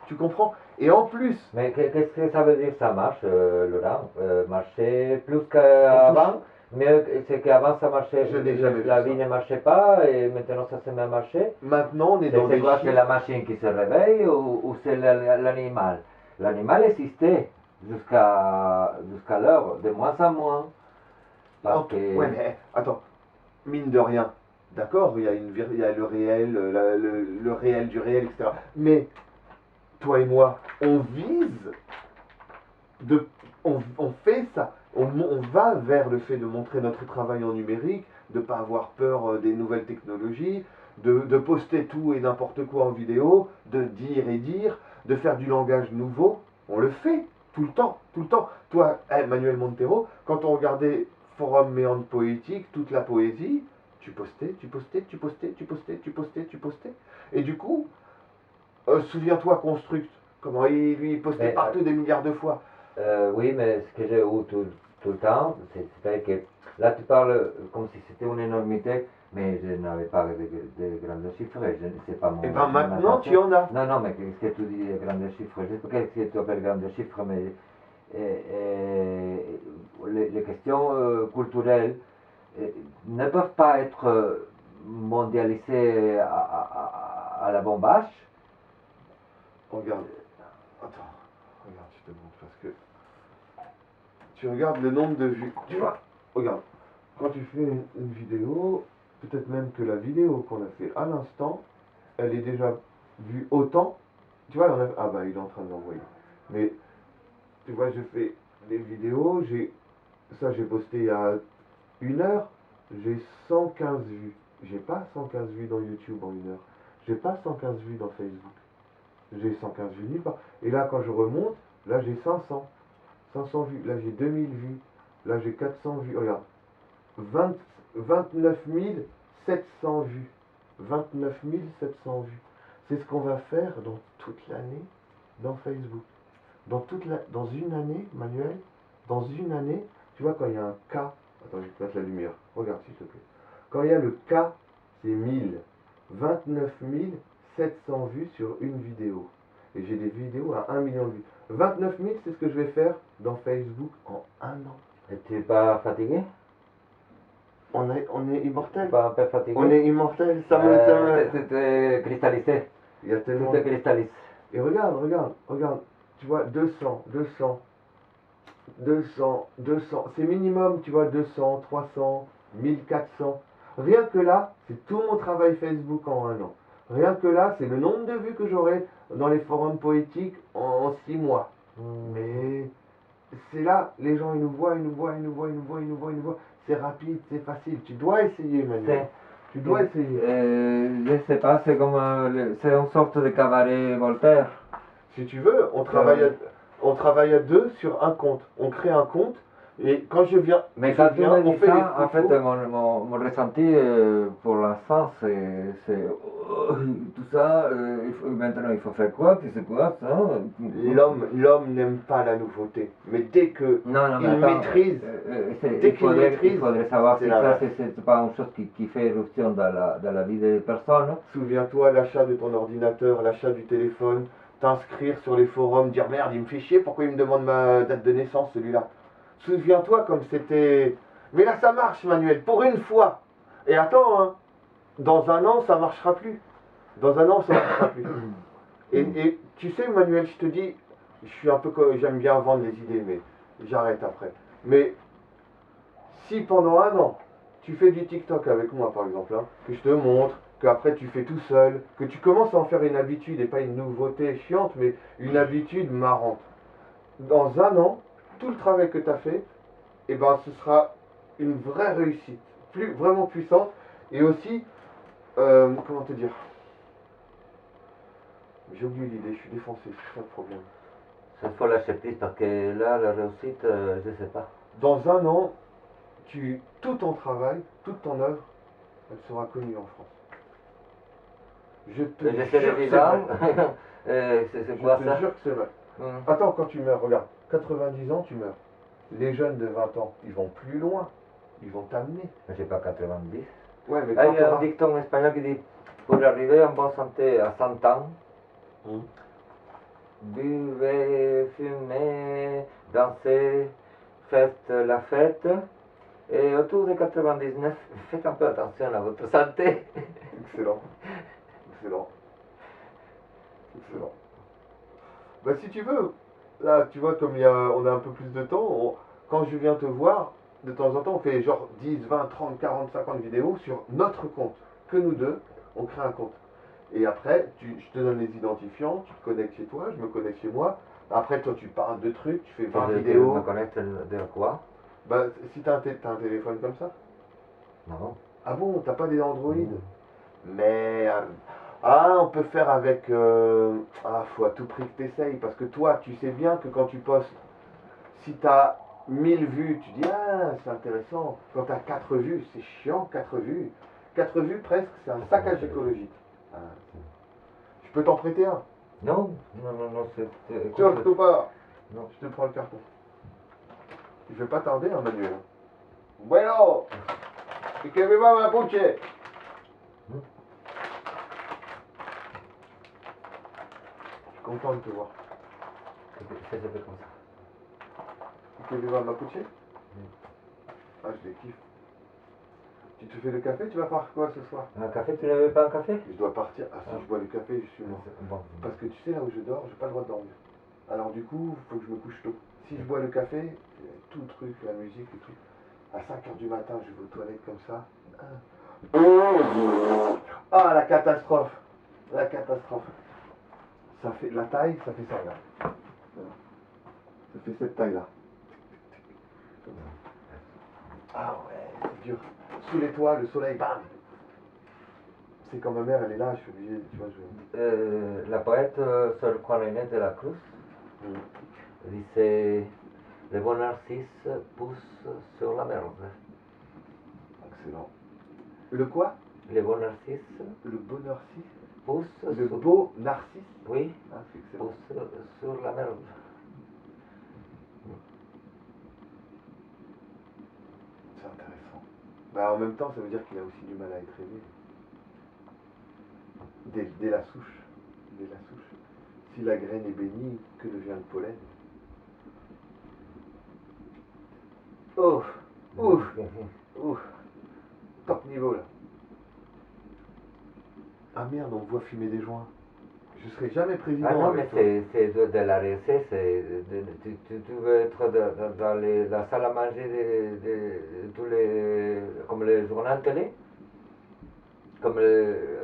Tu comprends? Et en plus... Mais qu'est-ce que ça veut dire ça marche, Laurent? Marcher plus qu'avant? Mais c'est qu'avant ça marchait, Je n'ai jamais vu la ça. vie ne marchait pas et maintenant ça se met à marcher. Maintenant, on est dans C'est des quoi? C'est chiffres. la machine qui se réveille ou c'est l'animal? L'animal existait jusqu'à l'heure, de moins en moins. Parce que... Ouais, mais attends, mine de rien, d'accord, il y a le réel, le réel du réel, etc. Mais toi et moi, on vise, on fait ça, on va vers le fait de montrer notre travail en numérique, de ne pas avoir peur des nouvelles technologies, de poster tout et n'importe quoi en vidéo, de dire et dire, de faire du langage nouveau. On le fait tout le temps, tout le temps. Toi, Manuel Montero, quand on regardait Forum Méandre Poétique, toute la poésie, tu postais, tu postais, tu postais, tu postais, tu postais, tu postais. Et du coup, souviens-toi Construct, comment il postait partout des milliards de fois. Oui, mais ce que j'ai eu tout le temps, c'est que là tu parles comme si c'était une énormité, mais je n'avais pas de grands chiffres, c'est pas mon... Et ben maintenant tu en as. Non, non, mais qu'est-ce que tu dis de grands chiffres? Je sais pas qu'est-ce que tu appelles grands chiffres, mais les questions culturelles ne peuvent pas être mondialisées à la bombache. Regarde, attends, regarde, je te montre parce que tu regardes le nombre de vues. Tu vois, regarde, quand tu fais une vidéo, peut-être même que la vidéo qu'on a fait à l'instant, elle est déjà vue autant. Tu vois, ah bah il est en train de l'envoyer. Mais tu vois, je fais les vidéos, j'ai posté il y a 1 heure, j'ai 115 vues. J'ai pas 115 vues dans YouTube en 1 heure. J'ai pas 115 vues dans Facebook. J'ai 115 vues nulle part. Et là, quand je remonte, là j'ai 500. 500 vues. Là j'ai 2000 vues. Là j'ai 400 vues. Regarde. 29 700 vues. 29 700 vues. C'est ce qu'on va faire dans toute l'année dans Facebook. Dans une année, Manuel, dans une année, tu vois, quand il y a un K, attends, je vais te mettre la lumière, regarde s'il te plaît. Quand il y a le K, c'est 1000. 29 700 vues sur une vidéo. Et j'ai des vidéos à 1 million de vues. 29 000, c'est ce que je vais faire dans Facebook en un an. Et tu n'es pas fatigué? On est Tu n'es immortel. pas un peu fatigué? On est immortel. Tu t'es cristallisé. Il y a Tu tellement. te cristallises. Et regarde. Tu vois, 200. C'est minimum, tu vois, 200, 300, 1400. Rien que là, c'est tout mon travail Facebook en un an. Rien que là, c'est le nombre de vues que j'aurai dans les forums poétiques en 6 mois. Mais c'est là, les gens, ils nous voient. C'est rapide, c'est facile. Tu dois essayer, Manuel. Tu dois essayer. Je ne sais pas, c'est comme c'est une sorte de cabaret Voltaire. Si tu veux, on travaille à deux sur un compte. On crée un compte et quand je viens, Mais quand tu me on dis fait les ça, en fait, photos. mon ressenti pour l'instant, c'est tout ça. Maintenant, il faut faire quoi? C'est quoi ça? L'homme n'aime pas la nouveauté. Mais dès que Non, mais il attends, maîtrise, il maîtrise, faudrait savoir c'est si ça, l'inverse. c'est pas une chose qui fait éruption dans la vie des personnes. Souviens-toi, l'achat de ton ordinateur, l'achat du téléphone, t'inscrire sur les forums, dire merde, il me fait chier, pourquoi il me demande ma date de naissance celui-là? Souviens-toi comme c'était. Mais là ça marche, Manuel, pour une fois. Et attends, hein, dans un an ça marchera plus. Dans un an ça marchera plus. Et tu sais, Manuel, je te dis, je suis un peu j'aime bien vendre les idées, mais j'arrête après. Mais si pendant un an, tu fais du TikTok avec moi par exemple, hein, que je te montre, qu'après tu fais tout seul, que tu commences à en faire une habitude et pas une nouveauté chiante, mais une habitude marrante. Dans un an, tout le travail que tu as fait, eh ben, ce sera une vraie réussite, vraiment puissante, et aussi, comment te dire, j'ai oublié l'idée, je suis défoncé, c'est ça le problème. Il faut lâcher prise parce que là, la réussite, je ne sais pas. Dans un an, tout ton travail, toute ton œuvre, elle sera connue en France. Je te jure que c'est vrai. C'est quoi Je ça? te jure que c'est vrai. Attends, quand tu meurs, regarde, 90 ans, tu meurs. Les jeunes de 20 ans, ils vont plus loin. Ils vont t'amener. J'ai pas 90. Ouais, mais Ah, quand il y a un dicton espagnol qui dit pour arriver en bonne santé à 100 ans, buvez, fumez, dansez, faites la fête. Et autour de 99, faites un peu attention à votre santé. Excellent. Bah si tu veux, là tu vois comme on a un peu plus de temps, quand je viens te voir, de temps en temps on fait genre 10, 20, 30, 40, 50 vidéos sur notre compte. Que nous deux, on crée un compte. Et après, je te donne les identifiants, tu te connectes chez toi, je me connecte chez moi. Après toi tu parles de trucs, tu fais 20 vidéos. Me connecte de quoi? Bah si t'as un téléphone comme ça. Non. Ah bon, t'as pas des Android? Merde. Ah, on peut faire avec. Faut à tout prix que t'essayes. Parce que toi, tu sais bien que quand tu postes, si t'as 1000 vues, tu dis ah, c'est intéressant. Quand t'as 4 vues, c'est chiant, 4 vues. 4 vues presque, c'est un saccage écologique. Ah. Je peux t'en prêter un? Non, c'est. Surtout pas. Non. Je te prends le carton. Je vais pas tarder, hein, Manuel. Bueno, y que viva Mapuche. Je suis content de te voir. Ça fait comme ça. Tu veux voir Mapuche? Ah, je les kiffe. Tu te fais le café, tu vas faire quoi ce soir? Un café, tu n'avais pas un café? Je dois partir. Ah, si je bois le café, je suis mort. Bon. Parce que tu sais, là où je dors, j'ai pas le droit de dormir. Alors du coup, il faut que je me couche tôt. Si je bois le café, tout le truc, la musique et tout, à 5 h du matin, je vais aux toilettes comme ça. Ah, la catastrophe. La catastrophe. Ça fait la taille, ça fait ça là. Ça fait cette taille là. comme ça. Ah ouais, c'est dur. Sous les toits, le soleil, bam. C'est quand ma mère, elle est là, je suis obligé, tu vois, La poète Sor Juana Inés de la Cruz disait les bons narcisses poussent sur la merde. Excellent. Le quoi? Les bons narcisses Le beau narcisse? poussent Le sur... beau narcisse? Oui, Ah, c'est excellent. poussent sur la merde. C'est intéressant. Bah, en même temps, ça veut dire qu'il a aussi du mal à être aimé. Dès la souche. Dès la souche. Si la graine est bénie, que devient le pollen? Ouf, ouf, ouf. Top niveau là. Ah merde, on me voit fumer des joints. Je serai jamais président. Ah non, mais avec toi. c'est de la RC, tu veux être dans la salle à manger de tous les, comme les journaux de télé, comme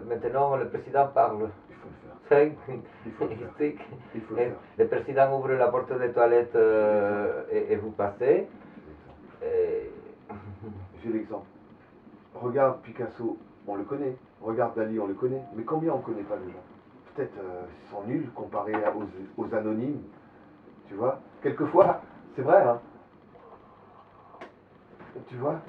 maintenant le président parle. Il faut le faire. C'est Il faut le faire. c'est- Il faut le faire. le président ouvre la porte des toilettes et vous passez. Et... J'ai l'exemple. Regarde Picasso, on le connaît. Regarde Dali, on le connaît. Mais combien on ne connaît pas de gens? Peut-être ils sont nuls comparés aux anonymes. Tu vois? Quelquefois, c'est vrai, hein. Tu vois?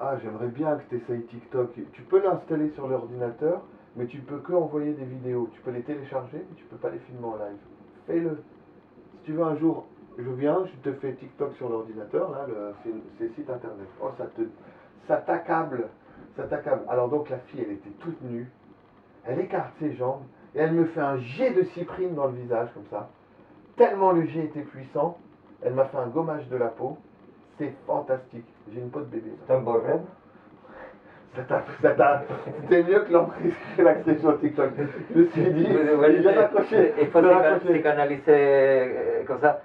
Ah, j'aimerais bien que tu essayes TikTok. Tu peux l'installer sur l'ordinateur, mais tu peux que envoyer des vidéos. Tu peux les télécharger, mais tu peux pas les filmer en live. Fais-le. Si tu veux un jour, je viens, je te fais TikTok sur l'ordinateur, là, c'est site internet. Oh, ça t'accable. Ça t'accable. Alors donc la fille, elle était toute nue. Elle écarte ses jambes et elle me fait un jet de cyprine dans le visage, comme ça. Tellement le jet était puissant, elle m'a fait un gommage de la peau. C'est fantastique. J'ai une peau de bébé. C'est un beau rêve. C'était mieux que l'emprise que l'accès sur TikTok. Je me suis dit, Il j'ai raccroché. faut psychanalyser comme ça.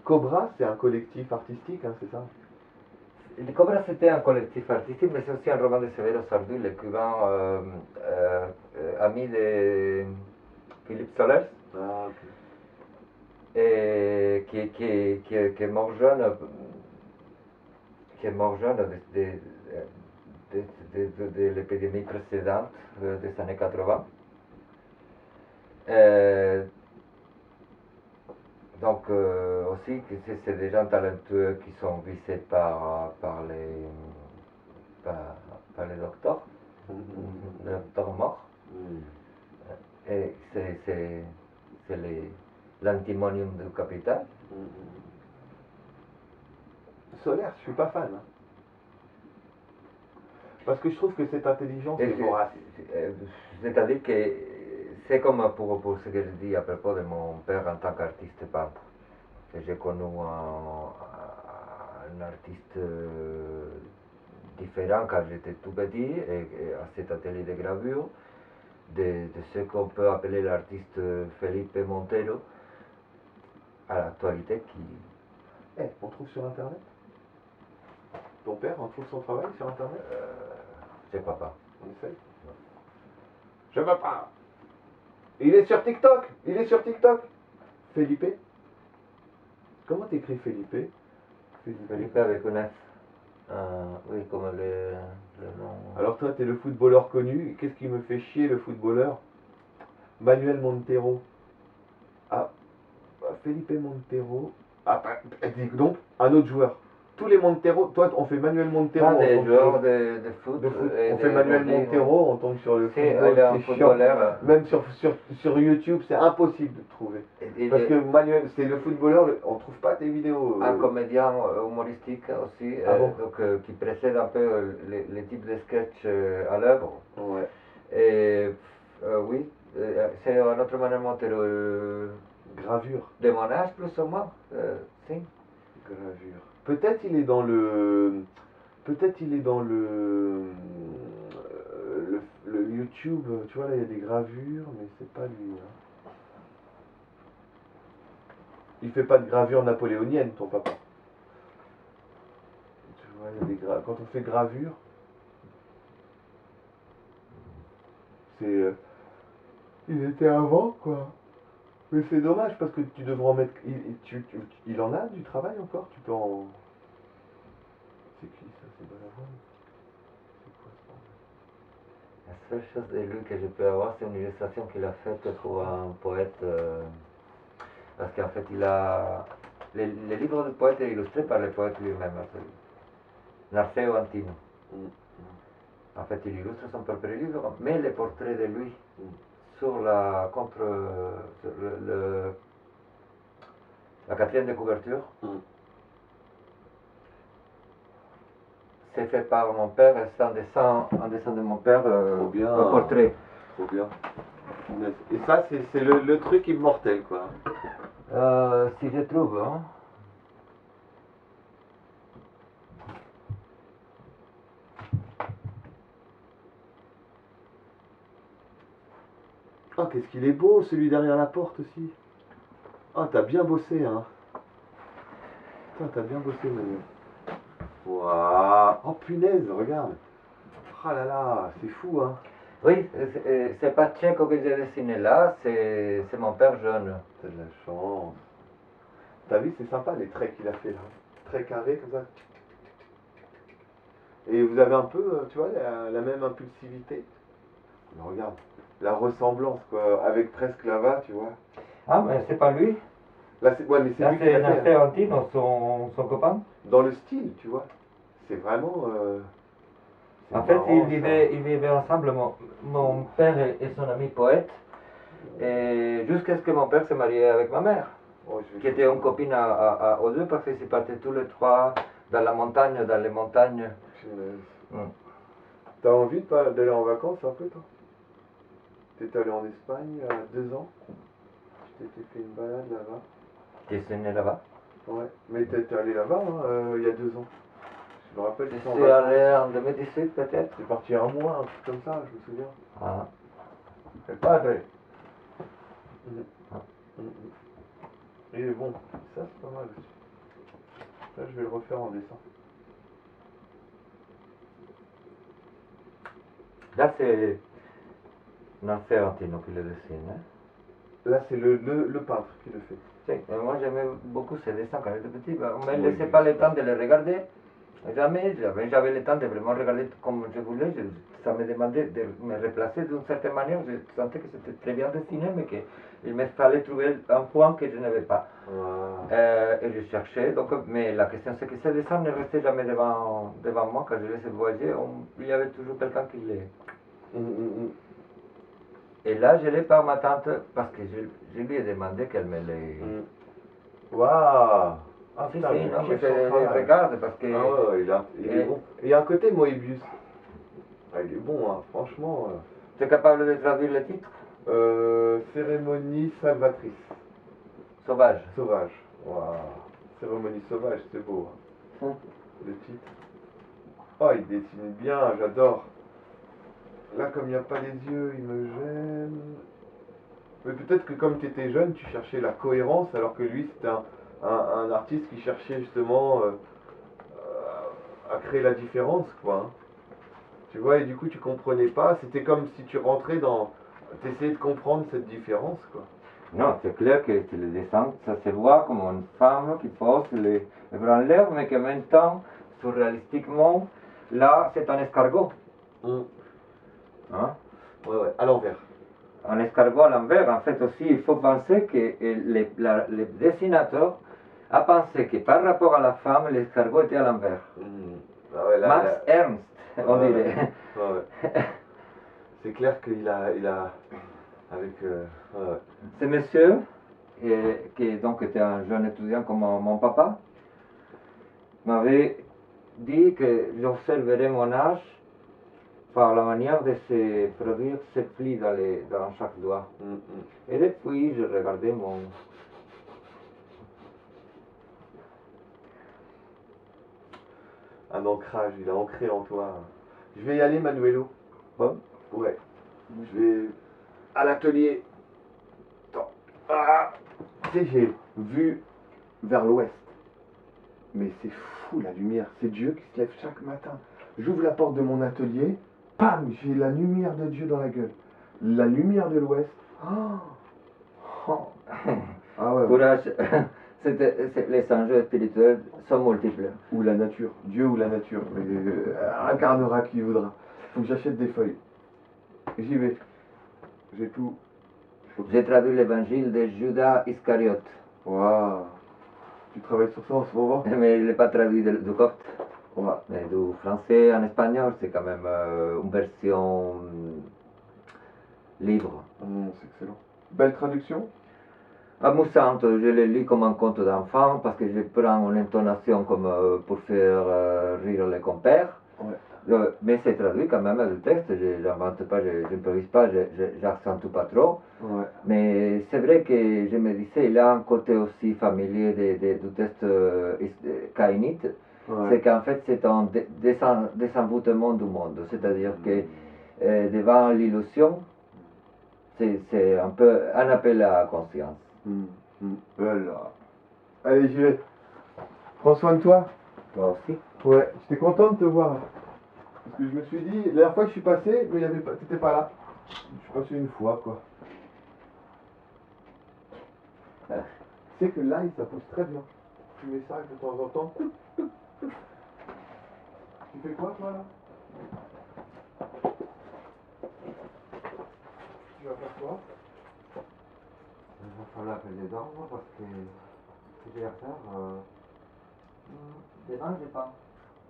Cobra, c'est un collectif artistique, hein, c'est ça? Le Cobra, c'était un collectif artistique, mais c'est aussi un roman de Severo Sardu, le cubain ami de Philippe Solers, Ah, ok. qui est mort jeune, de l'épidémie précédente, des années 80. Donc aussi, c'est des gens talentueux qui sont visés par les docteurs, les docteurs morts. Et c'est l'antimonium du capital. Solaire, je suis pas fan. Hein. Parce que je trouve que cette intelligence est vorace. C'est-à-dire que c'est comme pour ce que je dis à propos de mon père en tant qu'artiste peintre. J'ai connu un artiste différent quand j'étais tout petit et à cet atelier de gravure de ce qu'on peut appeler l'artiste Felipe Montero à l'actualité qui... On trouve sur internet? Ton père, on trouve son travail sur internet? Je crois pas. On essaye? Non. Je veux pas. Il est sur TikTok. Il est sur TikTok. Felipe? Comment t'écris Felipe? Felipe avec un F. Oui, comme le nom. Alors toi, t'es le footballeur connu. Qu'est-ce qui me fait chier, le footballeur? Manuel Montero. Ah, Felipe Montero. Ah, donc, un autre joueur. Tous les Montero, toi, on fait Manuel Montero. Pas des joueurs de foot. On fait Manuel Montero, on tombe sur le football. C'est un footballeur. Même sur YouTube, c'est impossible de trouver. Parce que Manuel, c'est le footballeur, on trouve pas tes vidéos. Un comédien humoristique aussi, donc, qui précède un peu les types de sketchs à l'œuvre. Ouais. Et oui, c'est un autre Manuel Montero. Gravure. De mon âge, plus ou moins, si. Gravure. Peut-être il est dans le. Peut-être il est dans le YouTube. Tu vois, là, il y a des gravures, mais c'est pas lui. Hein. Il fait pas de gravure napoléonienne, ton papa. Tu vois, il y a des quand on fait gravure, c'est. il était avant, quoi. Mais c'est dommage parce que tu devrais en mettre. Il en a du travail encore? Tu peux en. C'est qui ça? C'est Balavoine? C'est quoi ce bordel? La seule chose de lui que je peux avoir, c'est une illustration qu'il a faite pour un poète. Parce qu'en fait, il a. Les livres du poète est illustré par le poète lui-même, Narceo Antino. En fait, il illustre son propre livre, mais les portraits de lui sur la sur la quatrième de couverture, c'est fait par mon père, c'est un dessin de mon père, Trop bien. un portrait. Trop bien. Et ça, c'est le truc immortel, quoi. Si je trouve, hein. Oh, qu'est-ce qu'il est beau, celui derrière la porte aussi. Oh, t'as bien bossé, hein. Putain, t'as bien bossé, Manuel. Waouh. Oh, punaise, regarde. Oh là là, c'est fou, hein. Oui, c'est pas Tchéco que j'ai dessiné là, c'est mon père jeune. T'as de la chance. T'as vu, c'est sympa les traits qu'il a fait là. Traits carrés comme ça. Et vous avez un peu, tu vois, la même impulsivité. Mais regarde, la ressemblance, quoi, avec presque là-bas, tu vois. Ah, mais c'est pas lui. Là, c'est ouais, mais c'est Là, lui qui c'est l'a fait. Narceo Antino, son copain. Dans le style, tu vois. C'est vraiment. C'est En fait, marrant, ils vivaient ensemble, mon père et son ami poète, et jusqu'à ce que mon père se marie avec ma mère, ça. Oh, je vais qui était une copine aux deux, parce qu'ils partaient tous les trois dans la montagne, dans les montagnes. Punaise. T'as envie d'aller en vacances un peu, toi? T'es allé en Espagne il y a 2 ans. Tu t'étais fait une balade là-bas. Tu es né là-bas? Ouais, mais t'es allé là-bas il y a 2 ans. Je me rappelle, Je j'étais en suis vacances. allé en 2018 peut-être. T'es parti un mois, un truc comme ça, je me souviens. Ah. C'est pas vrai. Et bon, ça c'est pas mal aussi. Ça, je vais le refaire en dessin. Là, c'est Narceo Antino qui le dessine. Hein? Là, c'est le peintre qui le fait. Moi, j'aimais beaucoup ces dessins quand j'étais petit. On ne me Oui, laissait pas le j'espère. temps de les regarder. Jamais, j'avais le temps de vraiment regarder comme je voulais. Ça me demandait de me replacer d'une certaine manière. Je sentais que c'était très bien dessiné, mais qu'il me fallait trouver un point que je n'avais pas. Et je cherchais. Donc, mais la question, c'est que ces dessins ne restaient jamais devant moi. Quand je les voyais, il y avait toujours quelqu'un qui les. Et là, je l'ai par ma tante parce que je lui ai demandé qu'elle me les. Waouh! Ah Si, putain, si, je non, mais kiffe son travail. regarde parce que. Ah ouais, il est bon. Il y a un côté Moebius. Ah, il est bon, hein, franchement. Tu es capable de traduire le titre? Cérémonie salvatrice. Sauvage. Sauvage. Waouh. Cérémonie sauvage, c'est beau. Hein. Le titre. Oh, il dessine bien, j'adore. Là, comme il n'y a pas les yeux, il me gêne. Mais peut-être que comme tu étais jeune, tu cherchais la cohérence, alors que lui, c'était un artiste qui cherchait justement à créer la différence, quoi. Hein. Tu vois, et du coup, tu comprenais pas. C'était comme si tu rentrais dans. Tu essayais de comprendre cette différence, quoi. Non, c'est clair que le dessin, ça se voit comme une femme qui pose les bras en l'air, mais qu'en même temps, surréalistiquement, là, c'est un escargot. Hein? Ouais, à l'envers. Un escargot à l'envers, en fait aussi, il faut penser que le dessinateur a pensé que par rapport à la femme, l'escargot était à l'envers. Ah ouais, Max Ernst, on dirait. Ouais. C'est clair qu'il a avec Ce monsieur, qui donc était un jeune étudiant comme mon papa, m'avait dit que j'observerais mon âge par la manière de se produire ces plis dans chaque doigt. Et depuis, je regardais mon. un ancrage, il a ancré en toi. Je vais y aller, Manuelo. Bon. Ouais. Je vais à l'atelier. Attends. Ah. Tu sais, j'ai vu vers l'ouest. Mais c'est fou la lumière. C'est Dieu qui se lève chaque matin. J'ouvre la porte de mon atelier. Pam, j'ai la lumière de Dieu dans la gueule. La lumière de l'ouest. Ah ouais. Courage, les enjeux spirituels sont multiples. Ou la nature, Dieu ou la nature, mais incarnera qui voudra. Faut que j'achète des feuilles. J'y vais. J'ai tout. J'ai traduit l'évangile de Judas Iscariote, Waouh. Tu travailles sur ça en ce moment? mais il n'est pas traduit du copte. Ouais. Mais du français en espagnol, c'est quand même une version libre. C'est excellent. Belle traduction? Amusante, je le lis comme un conte d'enfant parce que je prends une intonation comme pour faire rire les compères. Ouais. Mais c'est traduit quand même du texte, je n'invente pas, je n'improvise pas, j'accentue pas trop. Ouais. Mais c'est vrai que je me disais, il a un côté aussi familier du texte caïnite, Ouais. c'est qu'en fait c'est un désenvoûtement du monde, c'est-à-dire que devant l'illusion, c'est un peu un appel à la conscience. Voilà. Allez, j'y vais. Prends soin de toi. Toi aussi? Ouais, j'étais content de te voir. Parce que je me suis dit, la dernière fois que je suis passé, mais t'étais pas là. Je suis passé une fois, quoi. Tu sais que l'ail, ça pousse très bien. Tu mets ça de temps en temps. Tu fais quoi, toi, là? Tu vas faire quoi? Il va falloir que je dorme parce que ce que j'ai à faire, demain je pense.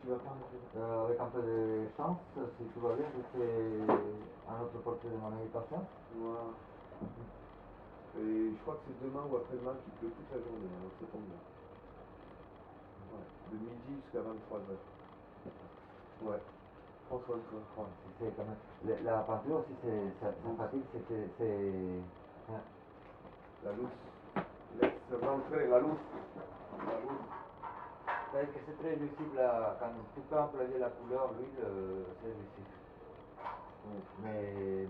Tu vas pas Avec un peu de chance, si tout va bien, je fais un autre portrait de mon invitation. Wow. Et je crois que c'est demain ou après-demain qu'il pleut toute la journée, alors ça tombe bien. Ouais. De midi jusqu'à 23h. Ouais. Prends soin de toi. Ouais, c'est quand même. La peinture aussi, sa fatigue, c'est. La luz. Laisse rentrer la luz. La luz. C'est-à-dire que c'est très visible quand tu peux employer la couleur, l'huile, c'est visible. Mais.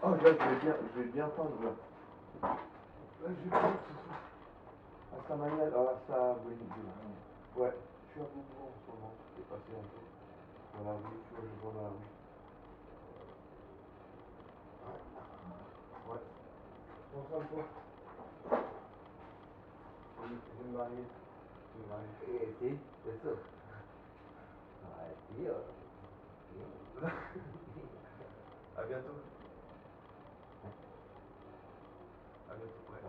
Oh là, je vais bien peindre là. Là, je vais peindre ce soir. À sa manière, ça, oui. Ouais. Je suis à Beaubourg en ce moment. Je vais passer un peu dans la rue, tu vois, je vois dans la rue. Ouais. Prends soin de toi. Oui, je vais me marier. Je vais me marier. Si, c'est ça. Ay, tío. À bientôt. À bientôt. Ouais.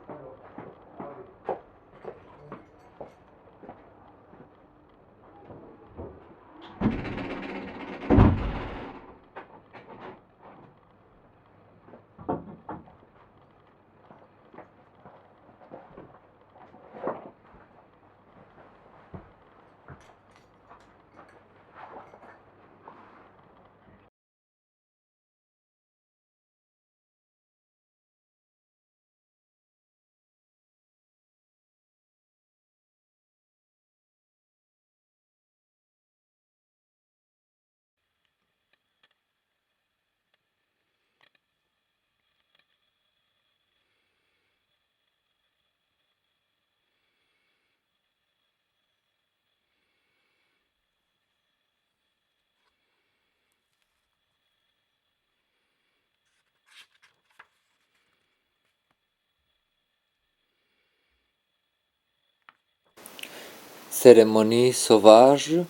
Alors, allez. Cérémonie sauvage,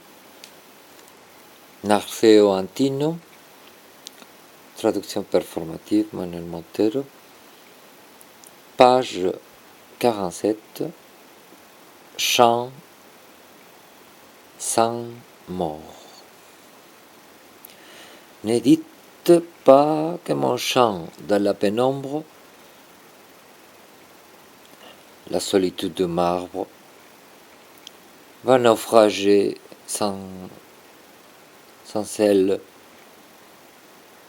Narceo Antino, traduction performative, Manuel Montero, page 47, chant sans mort. Ne dites pas que mon chant dans la pénombre, la solitude de marbre, va naufrager sans elle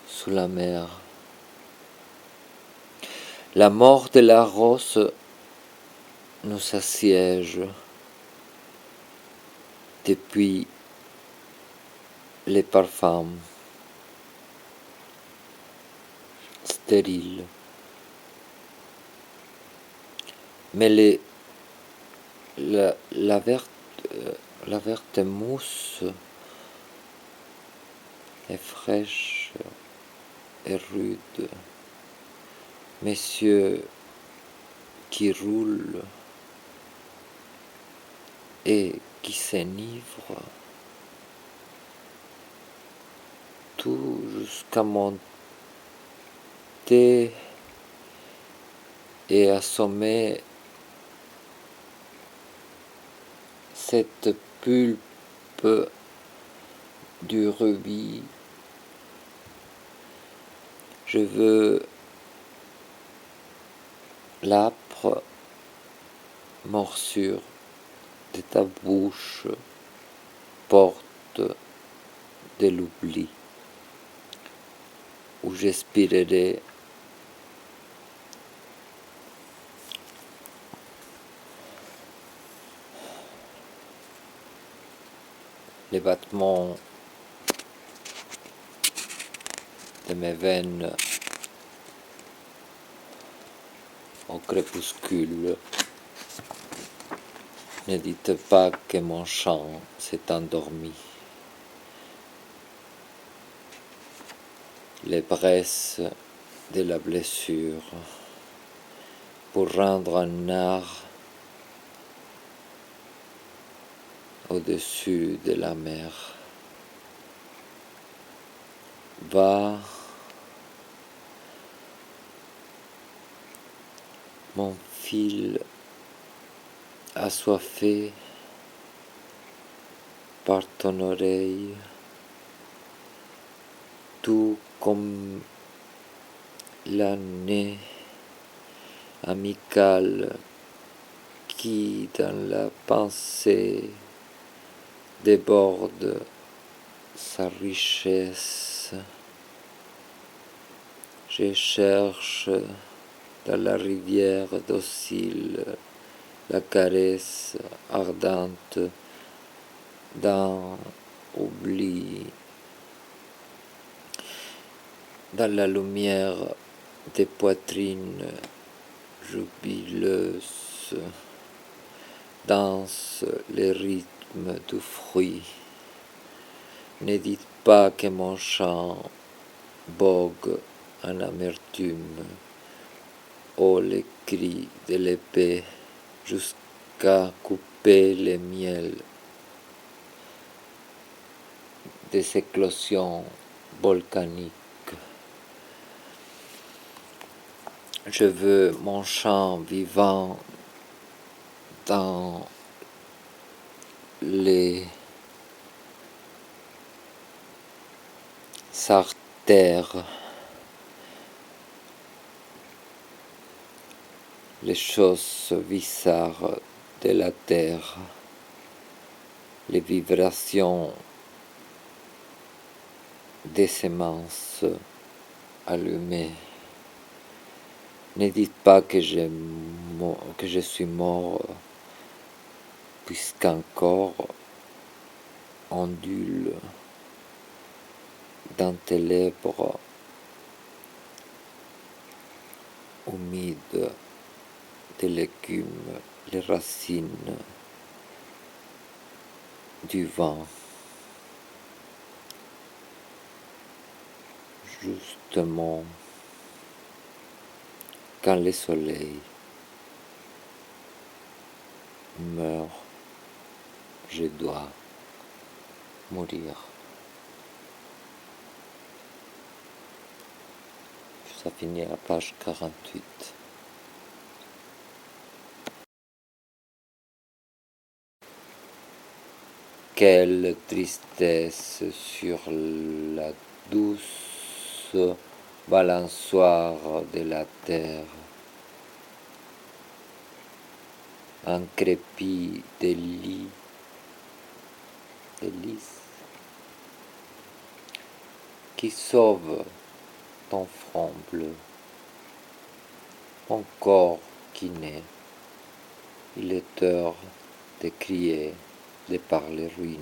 sous la mer. La mort de la rose nous assiège depuis les parfums stériles. Mais la verte La verte mousse est fraîche et rude. Messieurs qui roulent et qui s'enivrent, tout jusqu'à monter et assommer cette pulpe du rubis. Je veux l'âpre morsure de ta bouche, porte de l'oubli, où j'expirerai les battements de mes veines au crépuscule. Ne dites pas que mon chant s'est endormi. Les braises de la blessure pour rendre un art au-dessus de la mer. Va, mon fil assoiffé par ton oreille, tout comme l'année amicale qui, dans la pensée, déborde sa richesse. Je cherche dans la rivière docile la caresse ardente d'un oubli, dans la lumière des poitrines jubileuses, dansent les rythmes du fruit. Ne dites pas que mon chant vogue en amertume, ô les cris de l'épée, jusqu'à couper le miel des éclosions volcaniques. Je veux mon chant vivant dans les artères, les choses bizarres de la terre, les vibrations des semences allumées. Ne dites pas que je suis mort, puisqu'encore ondule dans tes lèvres humides de l'écume les racines du vent. Justement, quand le soleil meurt, je dois mourir. Ça finit à la page 48. Quelle tristesse sur la douce balançoire de la terre, un crépi de lys qui sauve ton front bleu, mon corps qui naît. Il est heure de crier de par les ruines,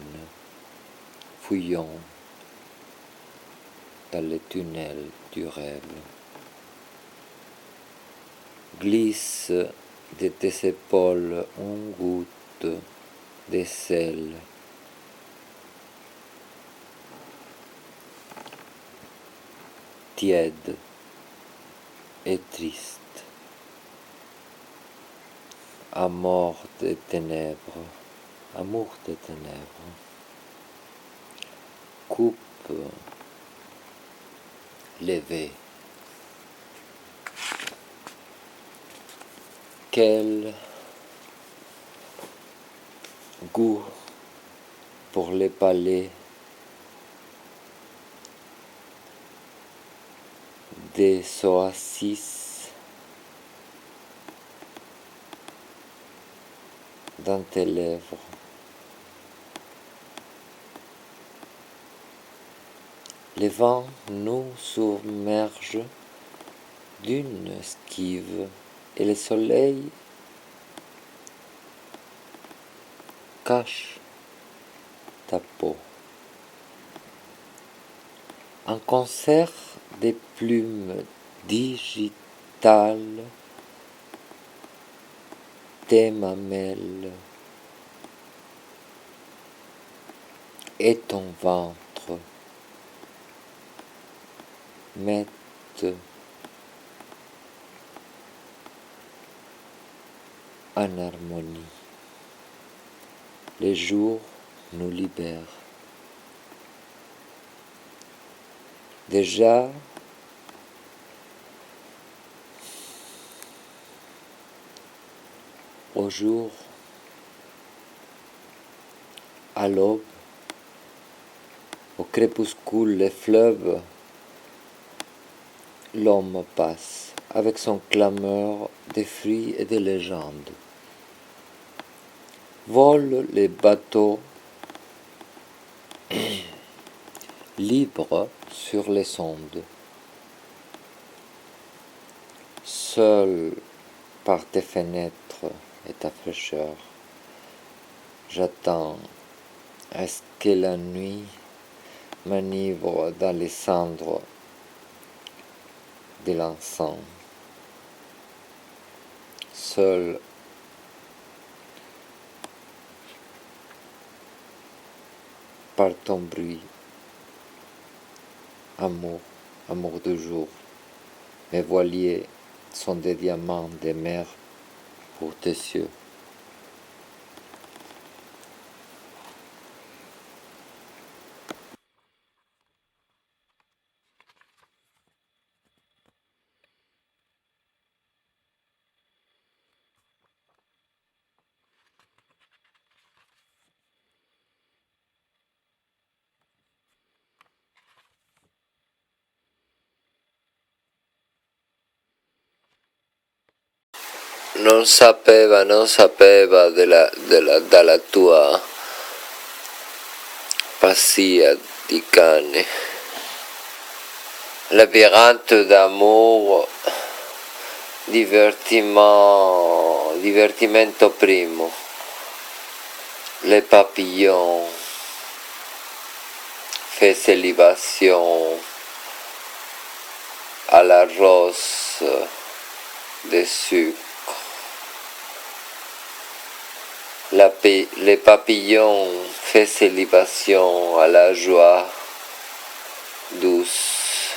fouillons dans les tunnels du rêve. Glisse de tes épaules une goutte des sels. Tiède et triste. Amour des ténèbres, amour des ténèbres. Coupe levée. Quel goût pour les palais des oasis dans tes lèvres. Le vent nous submerge d'une esquive et le soleil cache ta peau. Un concert des plumes digitales, tes mamelles et ton ventre mettent en harmonie. Les jours nous libèrent. Déjà, au jour, à l'aube, au crépuscule, les fleuves, l'homme passe avec son clameur de fruits et de légendes. Volent les bateaux libres sur les ondes. Seul par tes fenêtres et ta fraîcheur, j'attends à ce que la nuit m'enivre dans les cendres de l'encens. Seul par ton bruit, amour, amour du jour, mes voiliers sont des diamants des mers pour tes yeux. Non sapeva della tua pazzia di cane, labyrinthe d'amour, divertimento primo, les papillons, faisaient libation à la rose de sucre. Les papillons faisaient libation à la joie douce.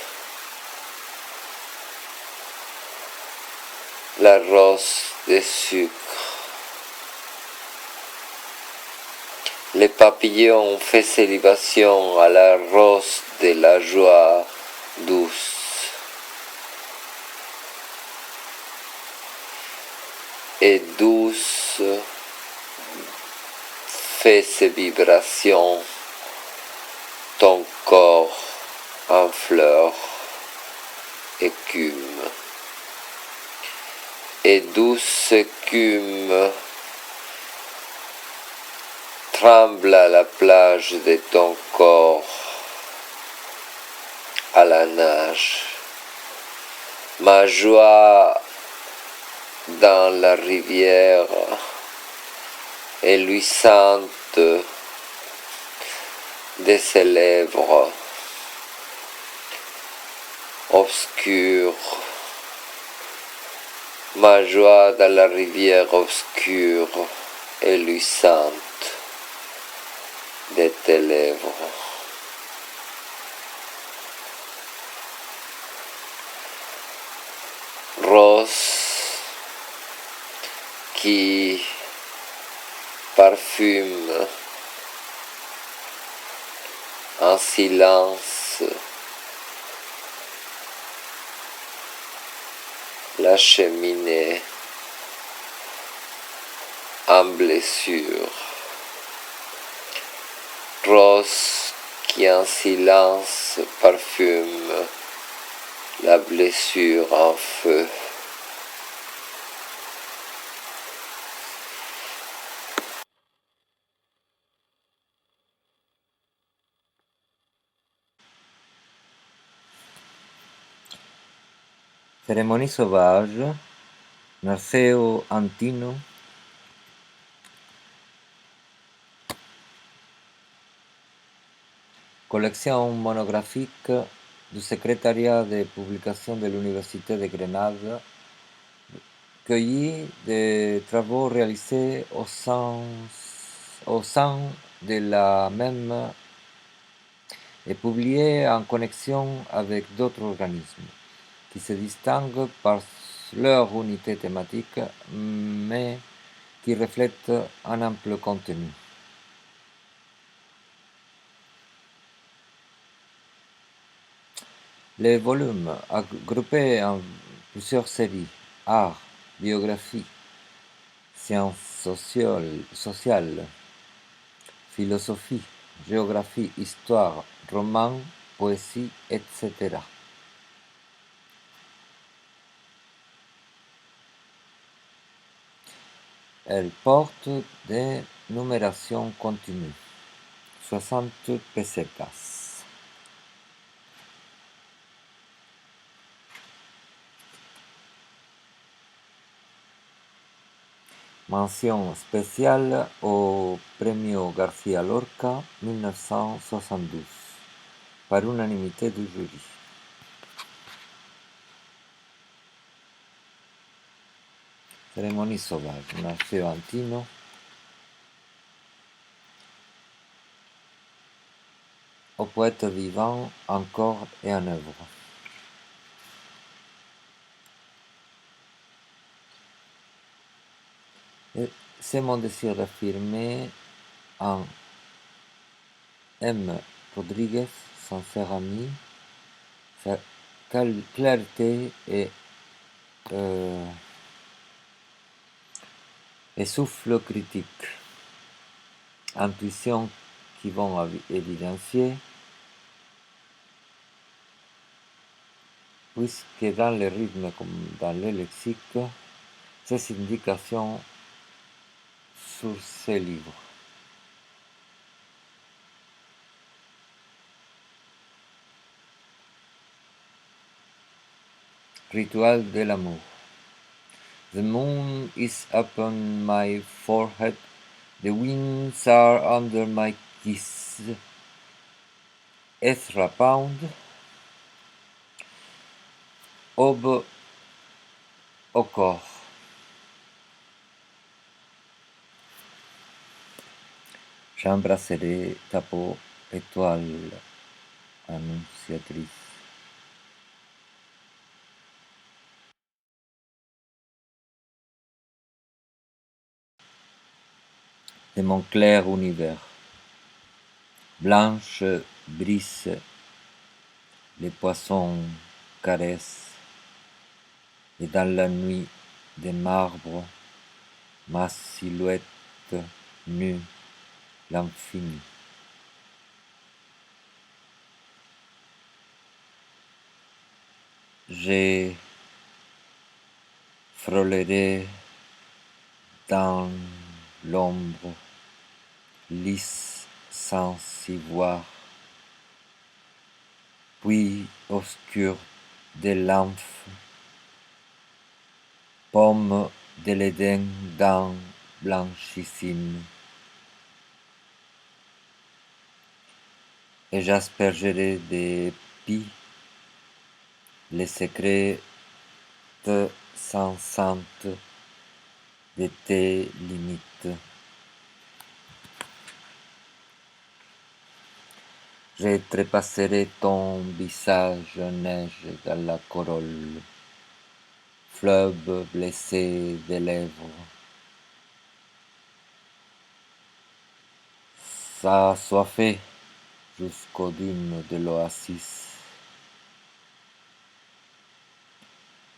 La rose de sucre. Les papillons faisaient libation à la rose de la joie douce. Et douce fait ses vibrations ton corps en fleurs, écume. Et douce écume tremble à la plage de ton corps, à la nage. Ma joie dans la rivière est luisante de ses lèvres obscures. Ma joie dans la rivière obscure et luisante. de tes lèvres. Rose qui parfume en silence la cheminée en blessure. Rose qui en silence parfume la blessure en feu. Cérémonie sauvage, Narceo Antino, collection monographique du secrétariat de publication de l'Université de Grenade, cueilli des travaux réalisés au sein de la même et publiés en connexion avec d'autres organismes qui se distinguent par leur unité thématique mais qui reflètent un ample contenu. Les volumes, groupés en plusieurs séries, art, biographie, sciences sociales, philosophie, géographie, histoire, roman, poésie, etc. Elle porte des numérations continues, 60 pesetas. Mention spéciale au Premio García Lorca 1972, par unanimité du jury. Cérémonie sauvage, Narceo Antino. Au poète vivant, encore et en œuvre. Et c'est mon désir d'affirmer en M. Rodriguez, sincère ami, sa clarté et souffle critique, intuition qui vont évidencier, puisque dans le rythme comme dans le lexique, ces indications sur ces livres. Ritual de l'amour. The moon is upon my forehead, the winds are under my kiss. Ezra Pound, Aube au corps. J'embrasserai ta peau, étoile annonciatrice. De mon clair univers. Blanche brise, les poissons caressent, et dans la nuit de marbre, ma silhouette nue, l'infini. Je frôlerai dans l'ombre, lisse sans s'y voir, puis obscur de l'enf, pomme de l'Éden dans blanchissime. Et j'aspergerai des pis les secrets sensantes de tes limites. Je trépasserai ton visage neige dans la corolle, fleuve blessé des lèvres. Ça assoiffé jusqu'aux dunes de l'oasis.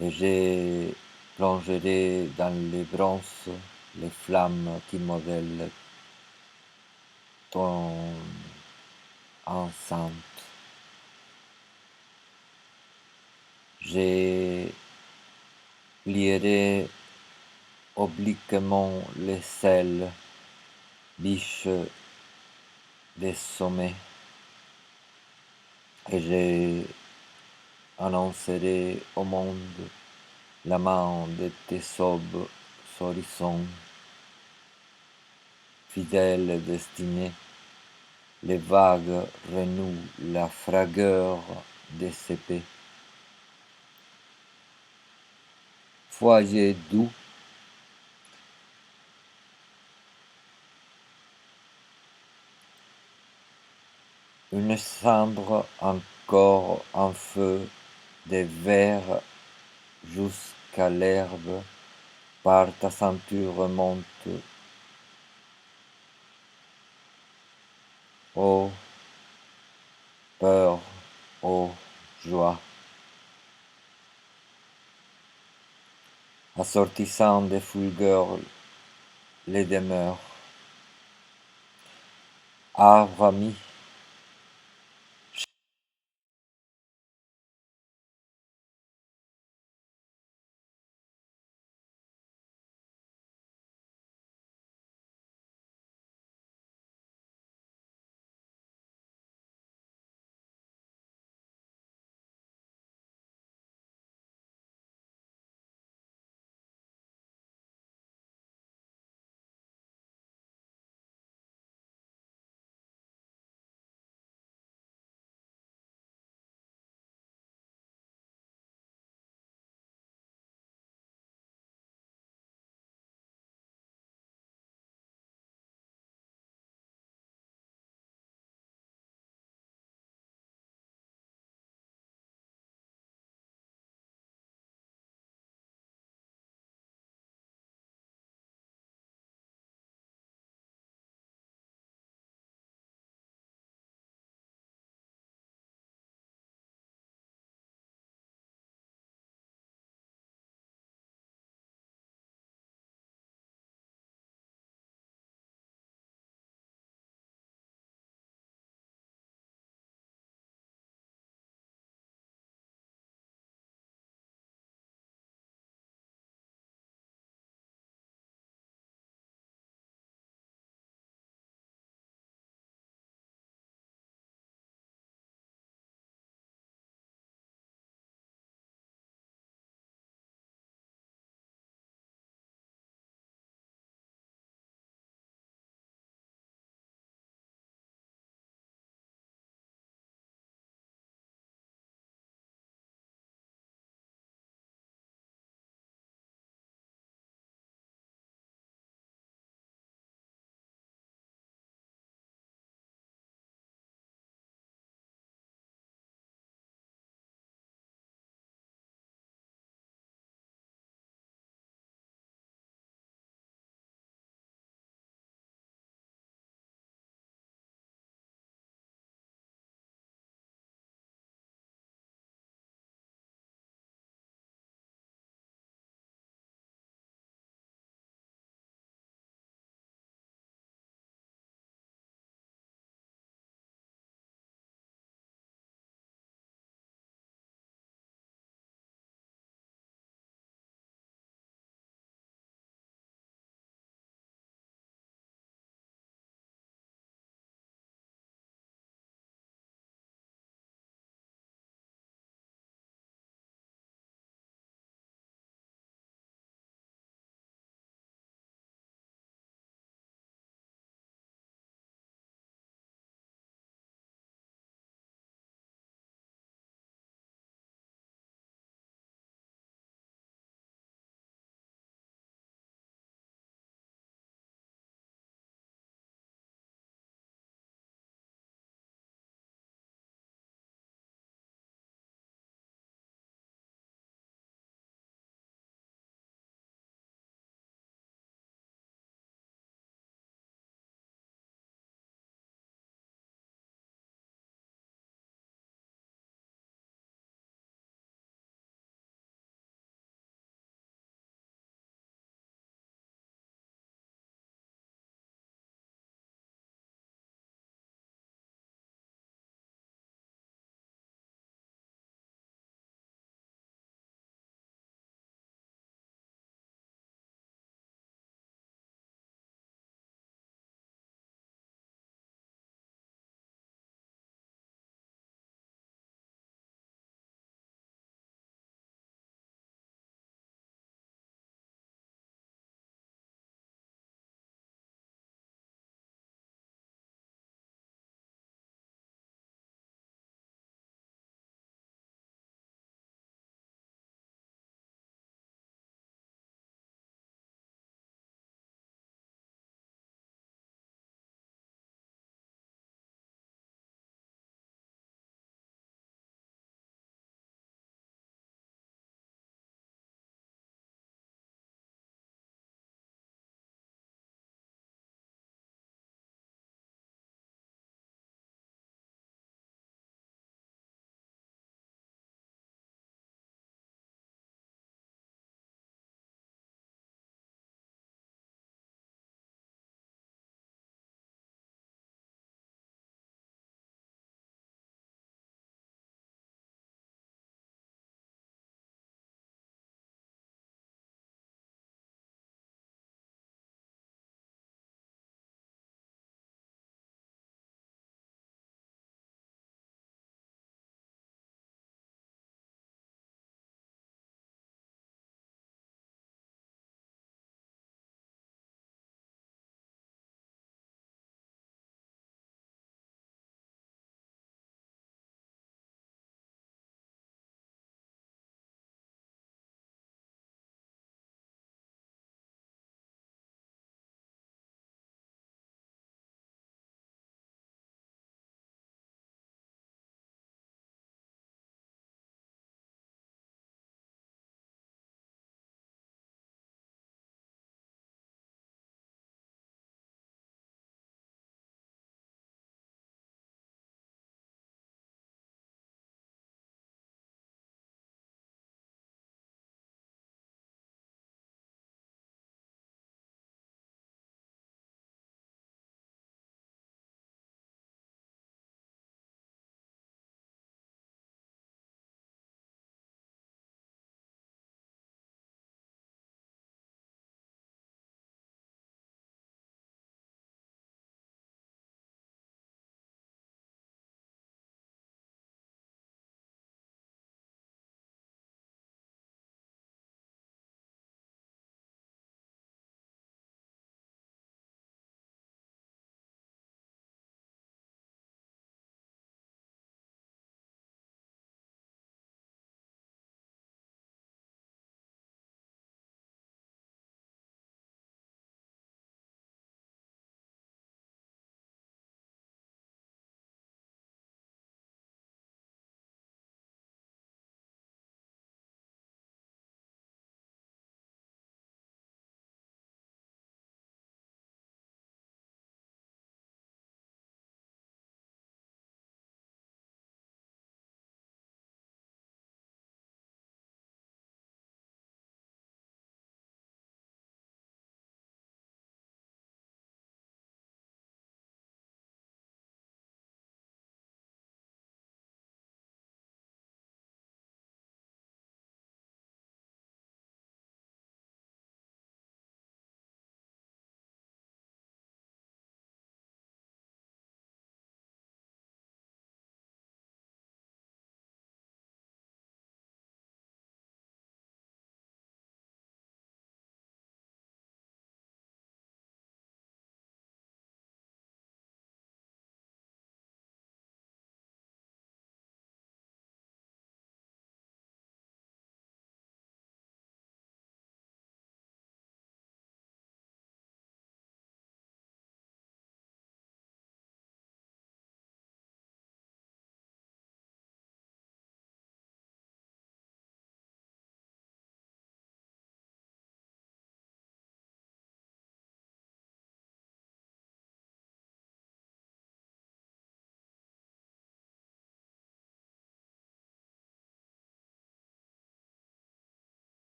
Et je plongerai dans les bronzes les flammes qui modèlent ton enceinte. Je plierai obliquement les selles, biches des sommets, et je annoncerai au monde la main de tes sobres horizons, fidèle destinée. Les vagues renouent la fragueur des épées. Foyer doux, une cendre encore en feu, des vers jusqu'à l'herbe, par ta ceinture remonte. Ô peur, ô joie, assortissant des fulgures les demeures. Arbre ami,